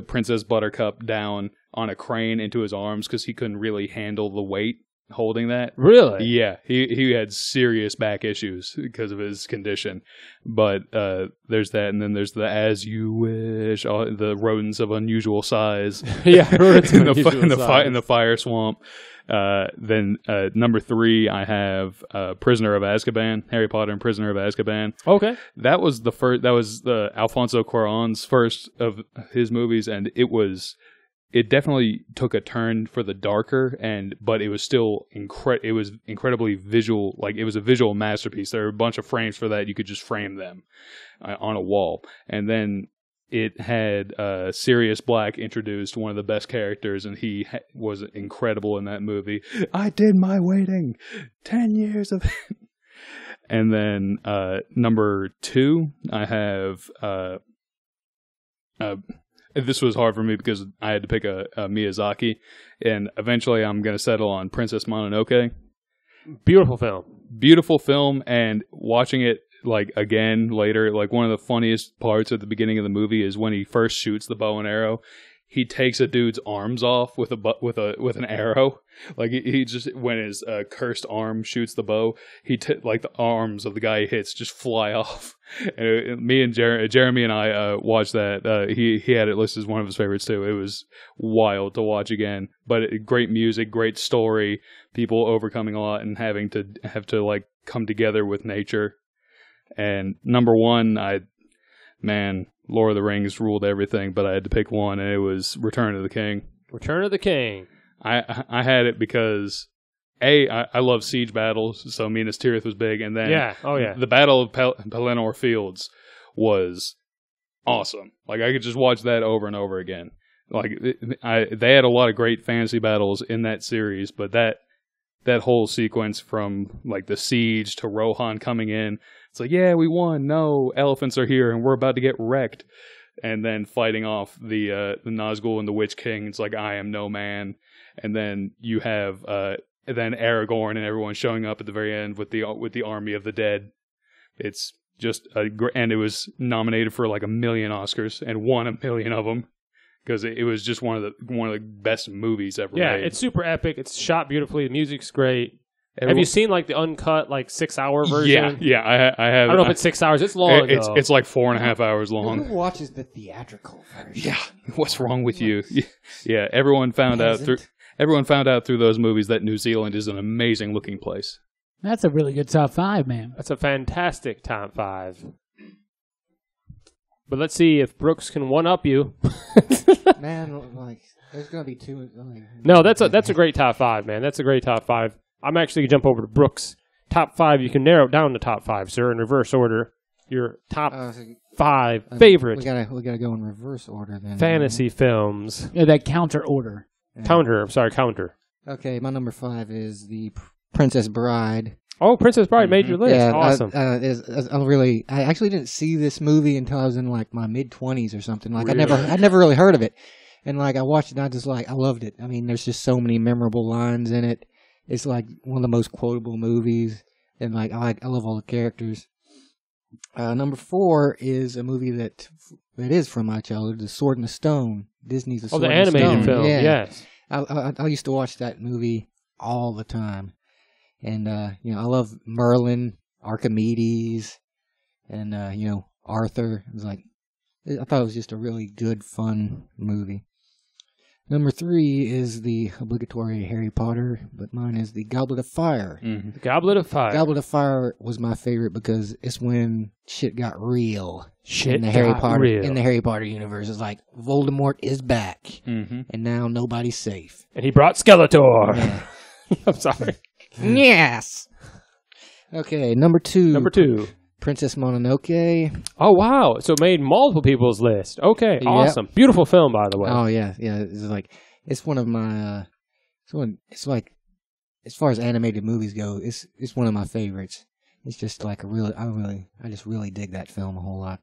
Princess Buttercup down on a crane into his arms because he couldn't really handle the weight holding that. Really? Yeah, he had serious back issues because of his condition. But there's that, and then there's the As You Wish, the rodents of unusual size. Yeah, rodents in the fire swamp. Then number 3, I have Prisoner of Azkaban, Harry Potter and Prisoner of Azkaban. Okay, that was the first. That was Alfonso Cuarón's first of his movies, and it definitely took a turn for the darker, but it was still it was incredibly visual. Like, it was a visual masterpiece. There were a bunch of frames for that. You could just frame them on a wall. And then it had Sirius Black introduced, one of the best characters, and he was incredible in that movie. I did my waiting. 10 years of it. And then number 2, I have... this was hard for me because I had to pick a Miyazaki, and eventually I'm going to settle on Princess Mononoke. Beautiful film, and watching it like again later. Like one of the funniest parts at the beginning of the movie is when he first shoots the bow and arrow. He takes a dude's arms off with an arrow. Like he just when his cursed arm shoots the bow, like the arms of the guy he hits just fly off. And me and Jeremy and I watched that. He had it listed as one of his favorites too. It was wild to watch again. But great music, great story. People overcoming a lot and having to like come together with nature. And number one, Lord of the Rings ruled everything, but I had to pick one, and it was Return of the King. Return of the King. I had it because I love siege battles, so Minas Tirith was big, and then the Battle of Pelennor Fields was awesome. Like I could just watch that over and over again. Like they had a lot of great fantasy battles in that series, but that whole sequence from like the siege to Rohan coming in. It's like, yeah, we won. No, elephants are here, and we're about to get wrecked. And then fighting off the Nazgul and the Witch King. It's like, I am no man. And then you have then Aragorn and everyone showing up at the very end with the army of the dead. It's just and it was nominated for like 1 million Oscars and won 1 million of them because it was just one of the best movies ever made. Yeah, it's super epic. It's shot beautifully. The music's great. Have you seen like the uncut, like 6-hour version? Yeah, I have. I don't know if it's 6 hours. It's long. It's like 4.5 hours long. Who watches the theatrical version? Yeah, what's wrong with you? Yeah, everyone found out through those movies that New Zealand is an amazing looking place. That's a really good top 5, man. That's a fantastic top 5. But let's see if Brooks can one up you. Man, like there's gonna be two. No, that's a great top 5, man. That's a great top 5. I'm actually going to jump over to Brooks' top 5. You can narrow it down to top 5, sir, in reverse order. Your top 5 favorite. We gotta go in reverse order then. Fantasy films. Yeah, that counter order. Yeah. Counter. Okay, my number 5 is the Princess Bride. Oh, Princess Bride made your list. Yeah, awesome. I actually didn't see this movie until I was in like my mid-20s or something. Like really? I'd never really heard of it, and like I watched it, and I loved it. I mean, there's just so many memorable lines in it. It's like one of the most quotable movies, and like I love all the characters. Number 4 is a movie that is from my childhood, The Sword and the Stone. Disney's The Sword and the Stone. The animated film. Yeah. Yes. I used to watch that movie all the time, and I love Merlin, Archimedes, and Arthur. It was like I thought it was just a really good, fun movie. Number 3 is the obligatory Harry Potter, but mine is the Goblet of Fire. Mm-hmm. The Goblet of Fire. Goblet of Fire was my favorite because it's when shit got real. In the Harry Potter universe. It's like Voldemort is back, and now nobody's safe. And he brought Skeletor. Yeah. I'm sorry. Yes. Okay, number 2. Princess Mononoke. Oh, wow. So it made multiple people's list. Okay, awesome. Yep. Beautiful film, by the way. Oh, yeah. It's one of my, it's like, as far as animated movies go, it's one of my favorites. It's just like I just really dig that film a whole lot.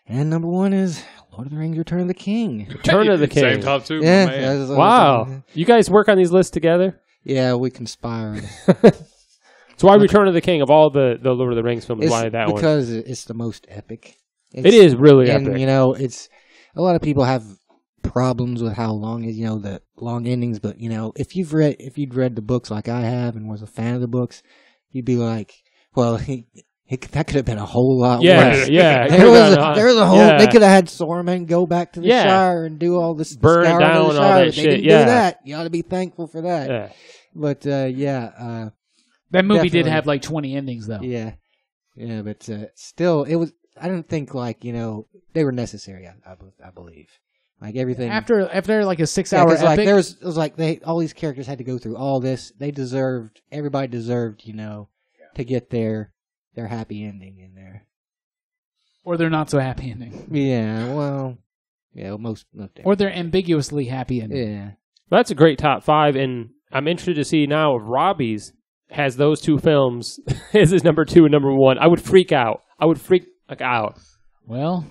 And number 1 is Lord of the Rings, Return of the King. Return of the King. Same top 2. Yeah. Wow. You guys work on these lists together? Yeah, we conspired. So why Return of the King of all the Lord of the Rings films? Why that one? Because it's the most epic. It is really epic. And, it's a lot of people have problems with how long is the long endings, but if you'd read the books like I have and was a fan of the books, you'd be like, well, that could have been a whole lot worse. Yeah. There was a whole. Yeah. They could have had Saruman go back to the Shire and do all this, burn it down, and all that shit. They didn't do that. You ought to be thankful for that. Yeah. But that movie did have like 20 endings, though. Yeah, but still, it was. I don't think they were necessary. I believe like everything after like a 6-hour epic. Like it was like all these characters had to go through all this. Everybody deserved to get their happy ending in there, or their not so happy ending. Yeah, well, most or their ambiguously happy ending. Yeah, well, that's a great top 5, and I'm interested to see now if Robbie's has those 2 films as his number 2 and number 1. I would freak out. Well,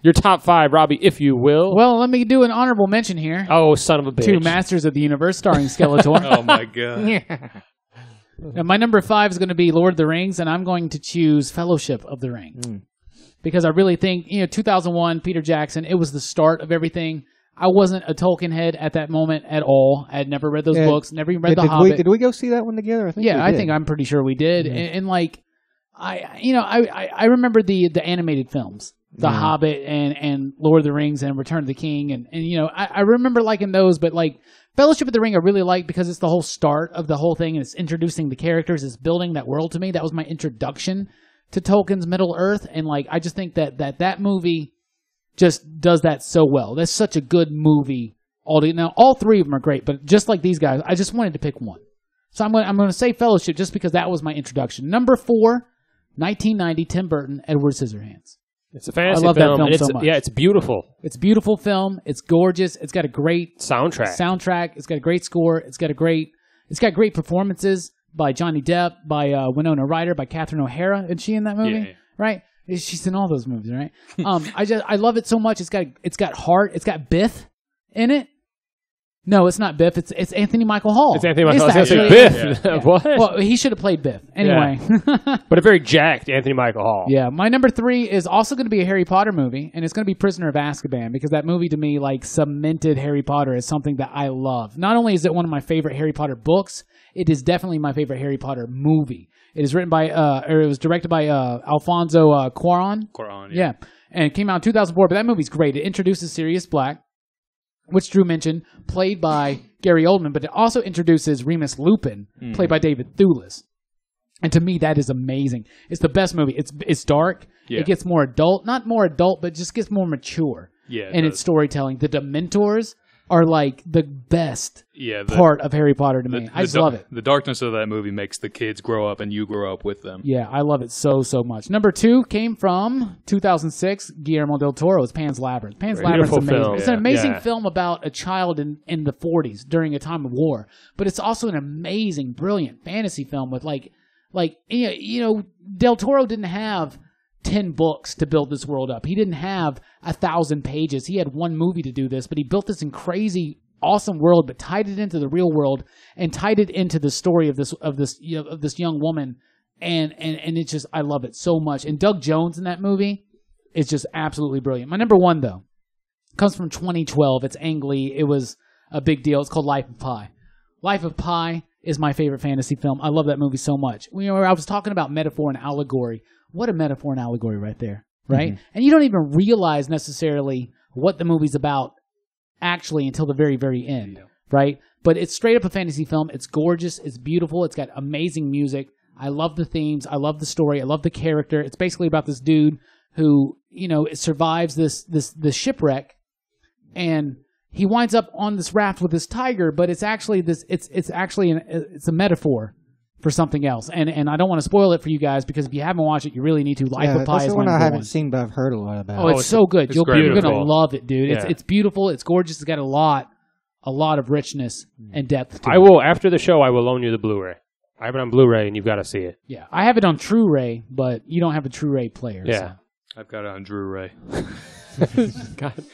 your top 5, Robbie, if you will. Well, let me do an honorable mention here. Oh, son of a bitch. 2 Masters of the Universe starring Skeletor. Oh, my God. Yeah. And my number 5 is going to be Lord of the Rings, and I'm going to choose Fellowship of the Ring. Because I really think, 2001, Peter Jackson, it was the start of everything. I wasn't a Tolkien head at that moment at all. I had never read those books, never even read The Hobbit. Did we go see that one together? I think I think I'm pretty sure we did. And like, I remember the animated films, The Hobbit and Lord of the Rings and Return of the King, and I remember liking those. But like Fellowship of the Ring, I really like because it's the whole start of the whole thing, and it's introducing the characters, it's building that world to me. That was my introduction to Tolkien's Middle Earth, and like I just think that movie just does that so well. That's such a good movie. Now all three of them are great, but just like these guys, I just wanted to pick one. So I'm going to say Fellowship just because that was my introduction. Number 4, 1990, Tim Burton, Edward Scissorhands. It's a fantasy I love film. that film and so much. Yeah, it's beautiful. It's a beautiful film. It's gorgeous. It's got a great soundtrack. It's got a great score. It's got great performances by Johnny Depp, by Winona Ryder, by Catherine O'Hara. Is she in that movie? Yeah. Right? She's in all those movies, right? I love it so much. It's got heart. It's got Biff in it. No, it's not Biff. It's Anthony Michael Hall. It's Anthony Michael Hall. I was going to say Biff. Yeah. What? Well, he should have played Biff. Anyway. Yeah. But a very jacked Anthony Michael Hall. Yeah. My number 3 is also going to be a Harry Potter movie, and it's going to be Prisoner of Azkaban, because that movie to me like cemented Harry Potter as something that I love. Not only is it one of my favorite Harry Potter books, it is definitely my favorite Harry Potter movie. It is written by, it was directed by Alfonso Cuarón. Cuarón, yeah. And it came out in 2004, but that movie's great. It introduces Sirius Black, which Drew mentioned, played by Gary Oldman, but it also introduces Remus Lupin, played by David Thewlis. And to me, that is amazing. It's the best movie. It's dark. Yeah. It gets more adult. Not more adult, but just gets more mature in its storytelling. The Dementors are like the best part of Harry Potter to me. I just love it. The darkness of that movie makes the kids grow up and you grow up with them. Yeah, I love it so much. Number 2 came from 2006, Guillermo del Toro's Pan's Labyrinth. Pan's Labyrinth's amazing. Film. It's an amazing film about a child in the 40s during a time of war, but it's also an amazing, brilliant fantasy film with like Del Toro didn't have 10 books to build this world up. He didn't have 1,000 pages. He had one movie to do this, but he built this in crazy, awesome world, but tied it into the real world and tied it into the story of this young woman. And it's just, I love it so much. And Doug Jones in that movie is just absolutely brilliant. My number 1 though comes from 2012. It's Ang Lee. It was a big deal. It's called Life of Pi. Life of Pi is my favorite fantasy film. I love that movie so much. I was talking about metaphor and allegory. What a metaphor and allegory right there, right? Mm-hmm. And you don't even realize necessarily what the movie's about actually until the very, very end, right? But it's straight up a fantasy film. It's gorgeous. It's beautiful. It's got amazing music. I love the themes. I love the story. I love the character. It's basically about this dude who, survives this shipwreck, and he winds up on this raft with this tiger, but it's actually it's a metaphor for something else, and I don't want to spoil it for you guys, because if you haven't watched it, you really need to. Life of Pi is one I haven't seen, but I've heard a lot about. Oh, it's so good. You're gonna love it, dude. Yeah. It's beautiful. It's gorgeous. It's got a lot of richness and depth to it. I will, after the show, I will loan you the Blu-ray. I have it on Blu-ray, and you've got to see it. Yeah, I have it on Blu-ray, but you don't have a Blu-ray player. Yeah, so. I've got it on Blu-ray. God.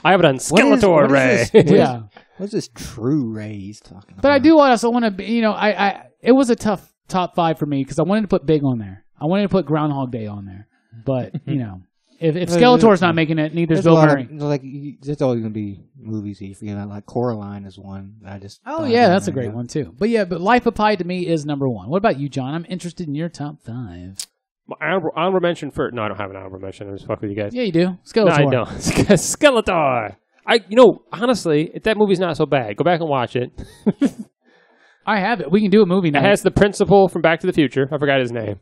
I have it on Skeletor Ray. Yeah. What's this True Ray he's talking about? But I do also want to, it was a tough top 5 for me, because I wanted to put Big on there. I wanted to put Groundhog Day on there. But, if Skeletor's not making it, neither's Bill Murray. There's always going to be movies you forget about. Like Coraline is one. Oh, yeah, that's a great one, too. But Life of Pi to me is number 1. What about you, John? I'm interested in your top 5. My honorable mention for... No, I don't have an honorable mention. I'm just fucking with you guys. Yeah, you do. Skeletor. No, I don't. Skeletor. Honestly, if that movie's not so bad, go back and watch it. I have it. We can do a movie now. It has the principal from Back to the Future. I forgot his name.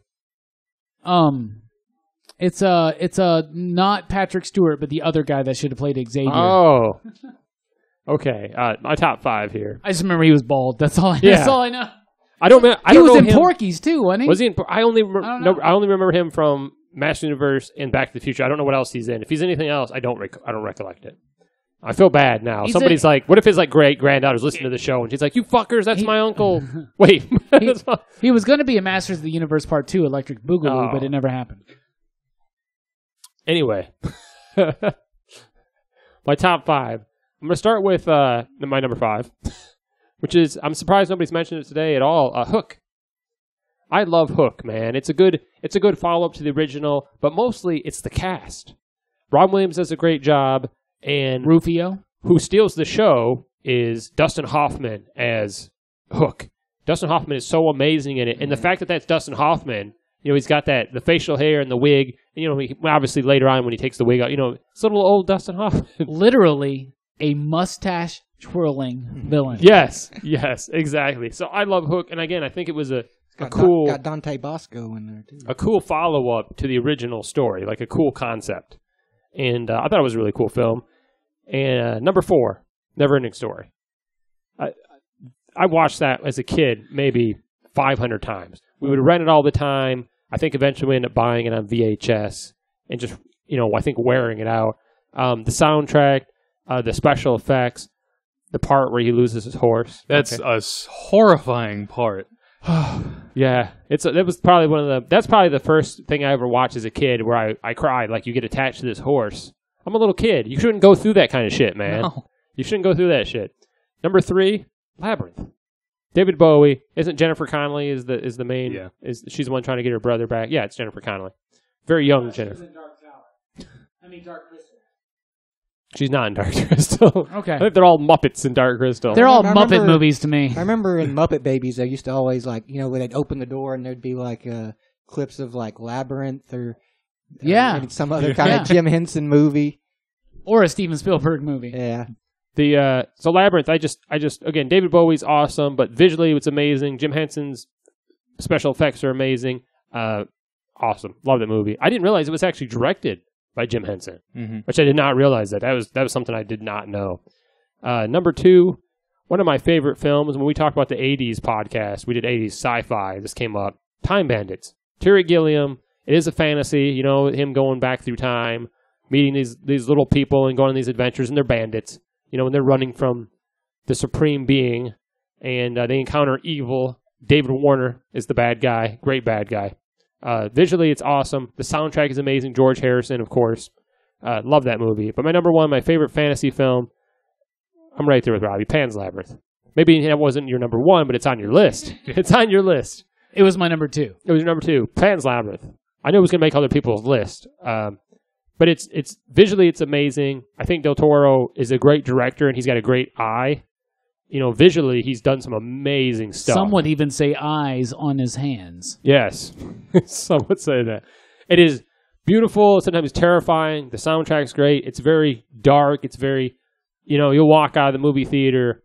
It's not Patrick Stewart, but the other guy that should have played Xavier. Oh. Okay. My top 5 here. I just remember he was bald. That's all. Yeah. That's all I know. I don't know in him. Porky's too, wasn't he? Was he in? I only remember him from Master Universe and Back to the Future. I don't know what else he's in. If he's anything else, I don't recollect it. I feel bad now. Somebody's like, what if his great granddaughter's listening to the show and she's like, "You fuckers, that's my uncle." Wait, he was going to be a Masters of the Universe Part 2, Electric Boogaloo, but it never happened. Anyway, my top 5. I'm going to start with my number 5. Which is, I'm surprised nobody's mentioned it today at all. Hook. I love Hook, man. It's a good follow-up to the original, but mostly it's the cast. Robin Williams does a great job, and Rufio. who steals the show is Dustin Hoffman as Hook. Dustin Hoffman is so amazing in it, and the fact that that's Dustin Hoffman, he's got the facial hair and the wig, and, he, obviously later on when he takes the wig out, it's little old Dustin Hoffman. Literally a mustache twirling villain. Yes, exactly. So I love Hook, and again, I think it was a cool, got Dante Bosco in there too. a cool follow-up to the original story, like a cool concept. And I thought it was a really cool film. And number 4, Neverending Story. I watched that as a kid maybe 500 times. We would rent it all the time. I think eventually we ended up buying it on VHS and just, I think wearing it out. The soundtrack, the special effects, the part where he loses his horse. That's a horrifying part. Yeah, that was probably that's probably the first thing I ever watched as a kid where I cried, like, you get attached to this horse. I'm a little kid. You shouldn't go through that kind of shit, man. No. You shouldn't go through that shit. Number 3, Labyrinth. David Bowie. Isn't Jennifer Connelly is the main? Yeah. She's the one trying to get her brother back? Yeah, it's Jennifer Connelly. Very young Jennifer. Dark Crystal. She's not in Dark Crystal. Okay. I think they're all Muppets in Dark Crystal. They're all I Muppet remember- movies to me. I remember in Muppet Babies, they used to always when they'd open the door and there'd be clips of Labyrinth or maybe some other kind of Jim Henson movie. Or a Steven Spielberg movie. Yeah. So Labyrinth, I just again, David Bowie's awesome, but visually it's amazing. Jim Henson's special effects are amazing. Awesome. Love that movie. I didn't realize it was actually directed by Jim Henson, which I did not realize that. That was something I did not know. Number 2, one of my favorite films, when we talked about the 80s podcast, we did 80s sci-fi. This came up. Time Bandits. Terry Gilliam. It is a fantasy, him going back through time, meeting these little people and going on these adventures, and they're bandits. When they're running from the supreme being, and they encounter evil. David Warner is the bad guy. Great bad guy. Visually, it's awesome. The soundtrack is amazing. George Harrison, of course. Love that movie. But my number 1, my favorite fantasy film, I'm right there with Robbie, Pan's Labyrinth. Maybe that wasn't your number 1, but it's on your list. It's on your list. It was my number 2. It was your number 2, Pan's Labyrinth. I knew it was going to make other people's list. But it's visually, it's amazing. I think Del Toro is a great director, and he's got a great eye. Visually, he's done some amazing stuff. Some would even say eyes on his hands. Yes. Some would say that. It is beautiful, sometimes terrifying. The soundtrack's great. It's very dark. It's very, you'll walk out of the movie theater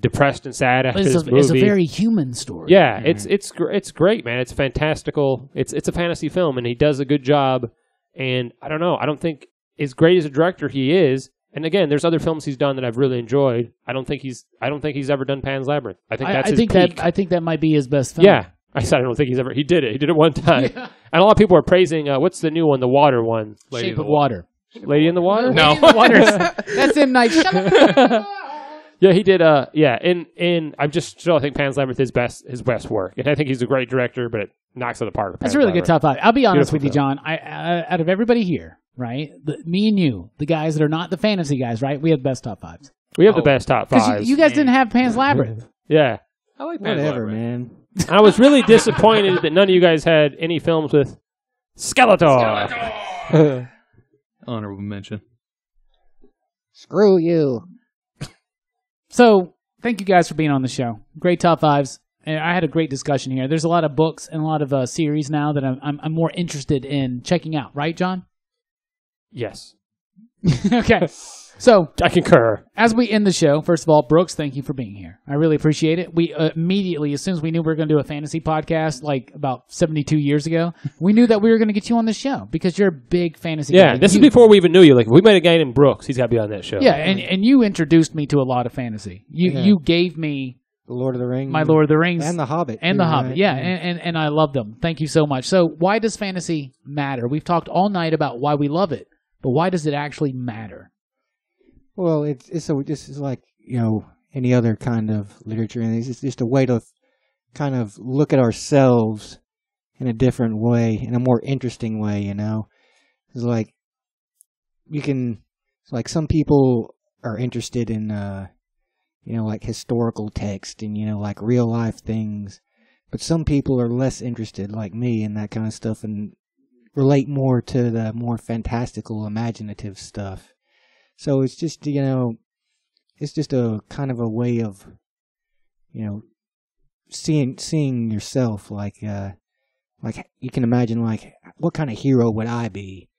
depressed and sad after this movie. It's a very human story. Yeah, it's great, man. It's fantastical. It's a fantasy film, and he does a good job. And I don't know. I don't think, as great as a director he is, and again, there's other films he's done that I've really enjoyed. I don't think he's ever done Pan's Labyrinth. I think that's his peak. I think that might be his best film. Yeah. I said I don't think he did it. He did it one time. Yeah. And a lot of people are praising, what's the new one, the water one? Shape of Water. Lady in the Water? No. That's M. Night Shyamalan. Yeah, he did. And I'm just still, I think Pan's Labyrinth is his best work, and I think he's a great director, but it knocks it apart. That's a really good top 5. I'll be honest Beautiful with you, John. Out of everybody here, right? Me and you, the guys that are not the fantasy guys, right? We have the best top 5s. We have the best top 5s. You guys didn't have Pan's Labyrinth. Yeah, I like Pan's Whatever, Labyrinth. man. I was really disappointed that none of you guys had any films with Skeletor. Honorable mention. Screw you. So, thank you guys for being on the show. Great top 5s. And I had a great discussion here. There's a lot of books and a lot of series now that I'm more interested in checking out. Right, John? Yes, Okay. So, I concur. as we end the show, first of all, Brooks, thank you for being here. I really appreciate it. We immediately, as soon as we knew we were going to do a fantasy podcast, like about 72 years ago, we knew that we were going to get you on the show because you're a big fantasy guy. Yeah, this is before we even knew you. Like, if we met a guy named Brooks, he's got to be on that show. Yeah, and you introduced me to a lot of fantasy. You gave me The Lord of the Rings. my Lord of the Rings. And The Hobbit. And too, The Hobbit, right? yeah, and I love them. Thank you so much. So why does fantasy matter? We've talked all night about why we love it, but why does it actually matter? Well, this is like, any other kind of literature, and it's just a way to kind of look at ourselves in a different way, in a more interesting way, It's like, it's like some people are interested in, like historical text and, like real life things. But some people are less interested, like me, in that kind of stuff and relate more to the more fantastical, imaginative stuff. So it's just, it's just a kind of a way of, seeing yourself like you can imagine, like, what kind of hero would I be?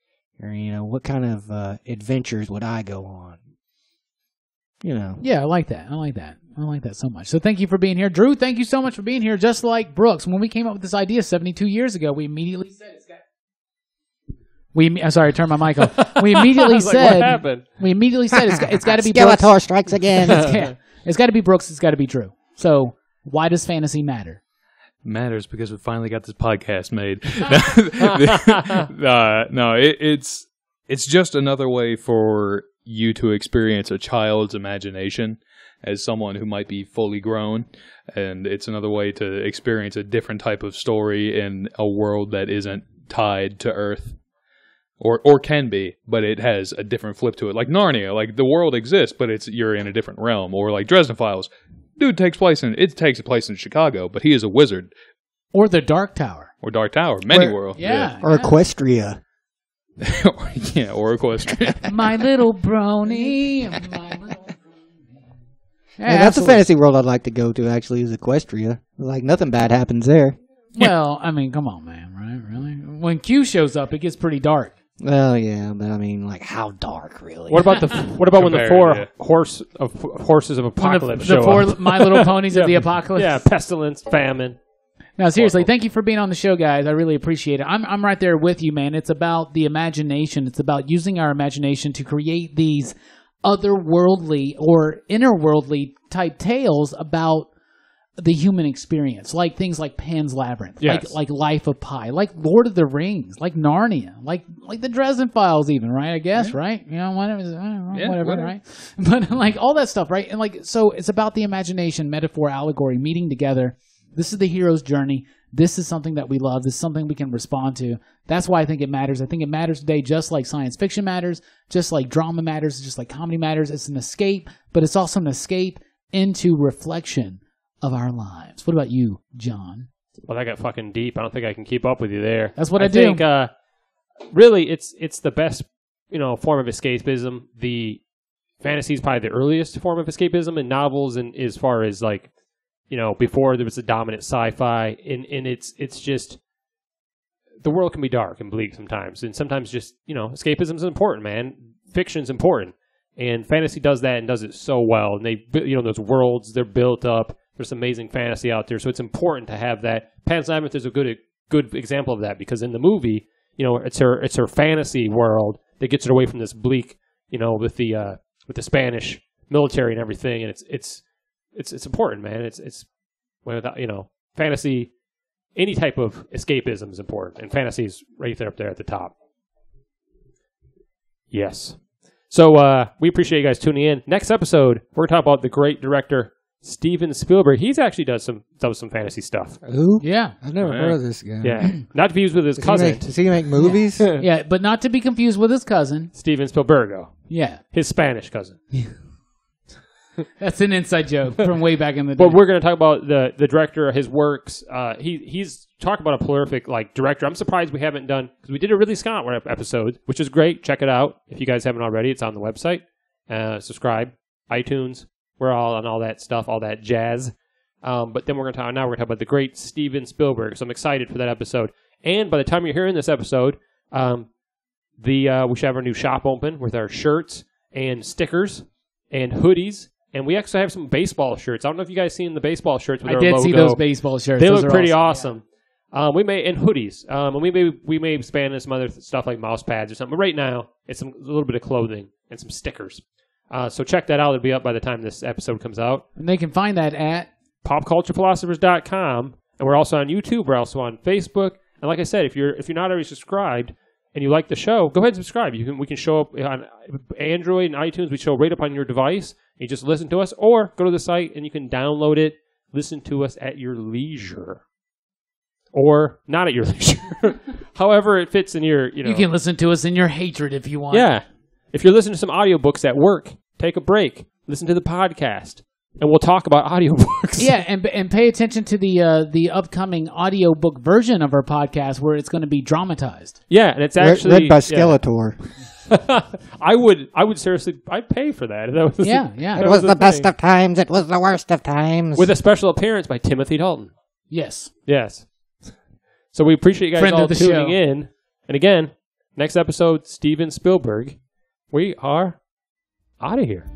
Or, what kind of adventures would I go on? Yeah, I like that. I like that so much. So thank you for being here. Drew, thank you so much for being here. Just like Brooks, when we came up with this idea 72 years ago, we immediately said I'm sorry, I turned my mic off. We immediately said, what happened? We immediately said it's got to be Brooks. Skeletor strikes again. It's got to be Brooks. It's got to be Drew. So why does fantasy matter? Matters because we finally got this podcast made. It's just another way for you to experience a child's imagination as someone who might be fully grown, and it's another way to experience a different type of story in a world that isn't tied to Earth, or can be, but it has a different flip to it. Like Narnia, like the world exists, but you're in a different realm. Or like Dresden Files, dude takes place in Chicago, but he is a wizard. Or the Dark Tower. Or Dark Tower, many world. Yeah. Or Equestria. Yeah, or Equestria. My little brony. My little brony. Yeah, that's a fantasy world I'd like to go to, actually, is Equestria. Like, nothing bad happens there. Well, I mean, come on, man, right? Really? When Q shows up, it gets pretty dark. Well, yeah, but I mean, like, how dark, really? What about when the four horses of apocalypse the show four up? My Little Ponies of the apocalypse? Yeah, pestilence, famine. No, seriously, thank you for being on the show, guys. I really appreciate it. I'm right there with you, man. It's about the imagination. It's about using our imagination to create these otherworldly or innerworldly type tales about the human experience, like things like Pan's Labyrinth, yes. like Life of Pi, like Lord of the Rings, like Narnia, like the Dresden Files, even, right? I guess, right? Whatever, right? But like all that stuff, right? And like, so it's about the imagination, metaphor, allegory, meeting together. This is the hero's journey. This is something that we love. This is something we can respond to. That's why I think it matters. I think it matters today just like science fiction matters, just like drama matters, just like comedy matters. It's an escape, but it's also an escape into reflection of our lives. What about you, John? Well, that got fucking deep. I don't think I can keep up with you there. That's what I do. think, really, it's the best, form of escapism. The fantasy is probably the earliest form of escapism in novels, and as far as like, before there was a dominant sci-fi, and it's just the world can be dark and bleak sometimes, and sometimes just escapism is important, man. Fiction's important, and fantasy does that and does it so well. And they, those worlds, they're built up. There's some amazing fantasy out there, so it's important to have that. Pan's Labyrinth is a good example of that, because in the movie, it's her fantasy world that gets her away from this bleak, with the Spanish military and everything, and it's important, man. It's without fantasy, any type of escapism is important, and fantasy is right there up there at the top. Yes. So we appreciate you guys tuning in. Next episode, we're talking about the great director Steven Spielberg. He's actually does some fantasy stuff. Who? Yeah. I've never heard of this guy. Yeah, not to be used with his cousin. Does he make movies? Yeah, but not to be confused with his cousin. Steven Spielberg, Yeah. his Spanish cousin. That's an inside joke from way back in the day. But we're going to talk about the director, his works. He's talking about a prolific director. I'm surprised we haven't done, because we did a Ridley Scott episode, which is great. Check it out if you guys haven't already. It's on the website. Subscribe, iTunes. We're all on all that stuff, all that jazz. But then we're going to talk about the great Steven Spielberg. So I'm excited for that episode. And by the time you're hearing this episode, we should have our new shop open with our shirts and stickers and hoodies. And we actually have some baseball shirts. I don't know if you guys seen the baseball shirts with our logo. I did see those baseball shirts. They those look pretty awesome. We may, and hoodies. And we may expand into some other stuff like mouse pads or something. But right now, it's a little bit of clothing and some stickers. So check that out. It'll be up by the time this episode comes out. And they can find that at popculturephilosophers.com. And we're also on YouTube. We're also on Facebook. And like I said, if you're not already subscribed and you like the show, go ahead and subscribe. We can show up on Android and iTunes. We show right up on your device. You just listen to us, or go to the site and you can download it. Listen to us at your leisure, or not at your leisure. However, it fits in your. You can listen to us in your hatred if you want. Yeah, if you're listening to some audiobooks at work, take a break. Listen to the podcast. and we'll talk about audiobooks. Yeah, and pay attention to the upcoming audiobook version of our podcast where it's going to be dramatized. Yeah, and it's actually read by Skeletor. I would seriously, I'd pay for that. That was Yeah. It was the best of times. It was the worst of times. with a special appearance by Timothy Dalton. Yes. Yes. So we appreciate you guys Friend all of the tuning show. in. And again, next episode, Steven Spielberg. We are out of here.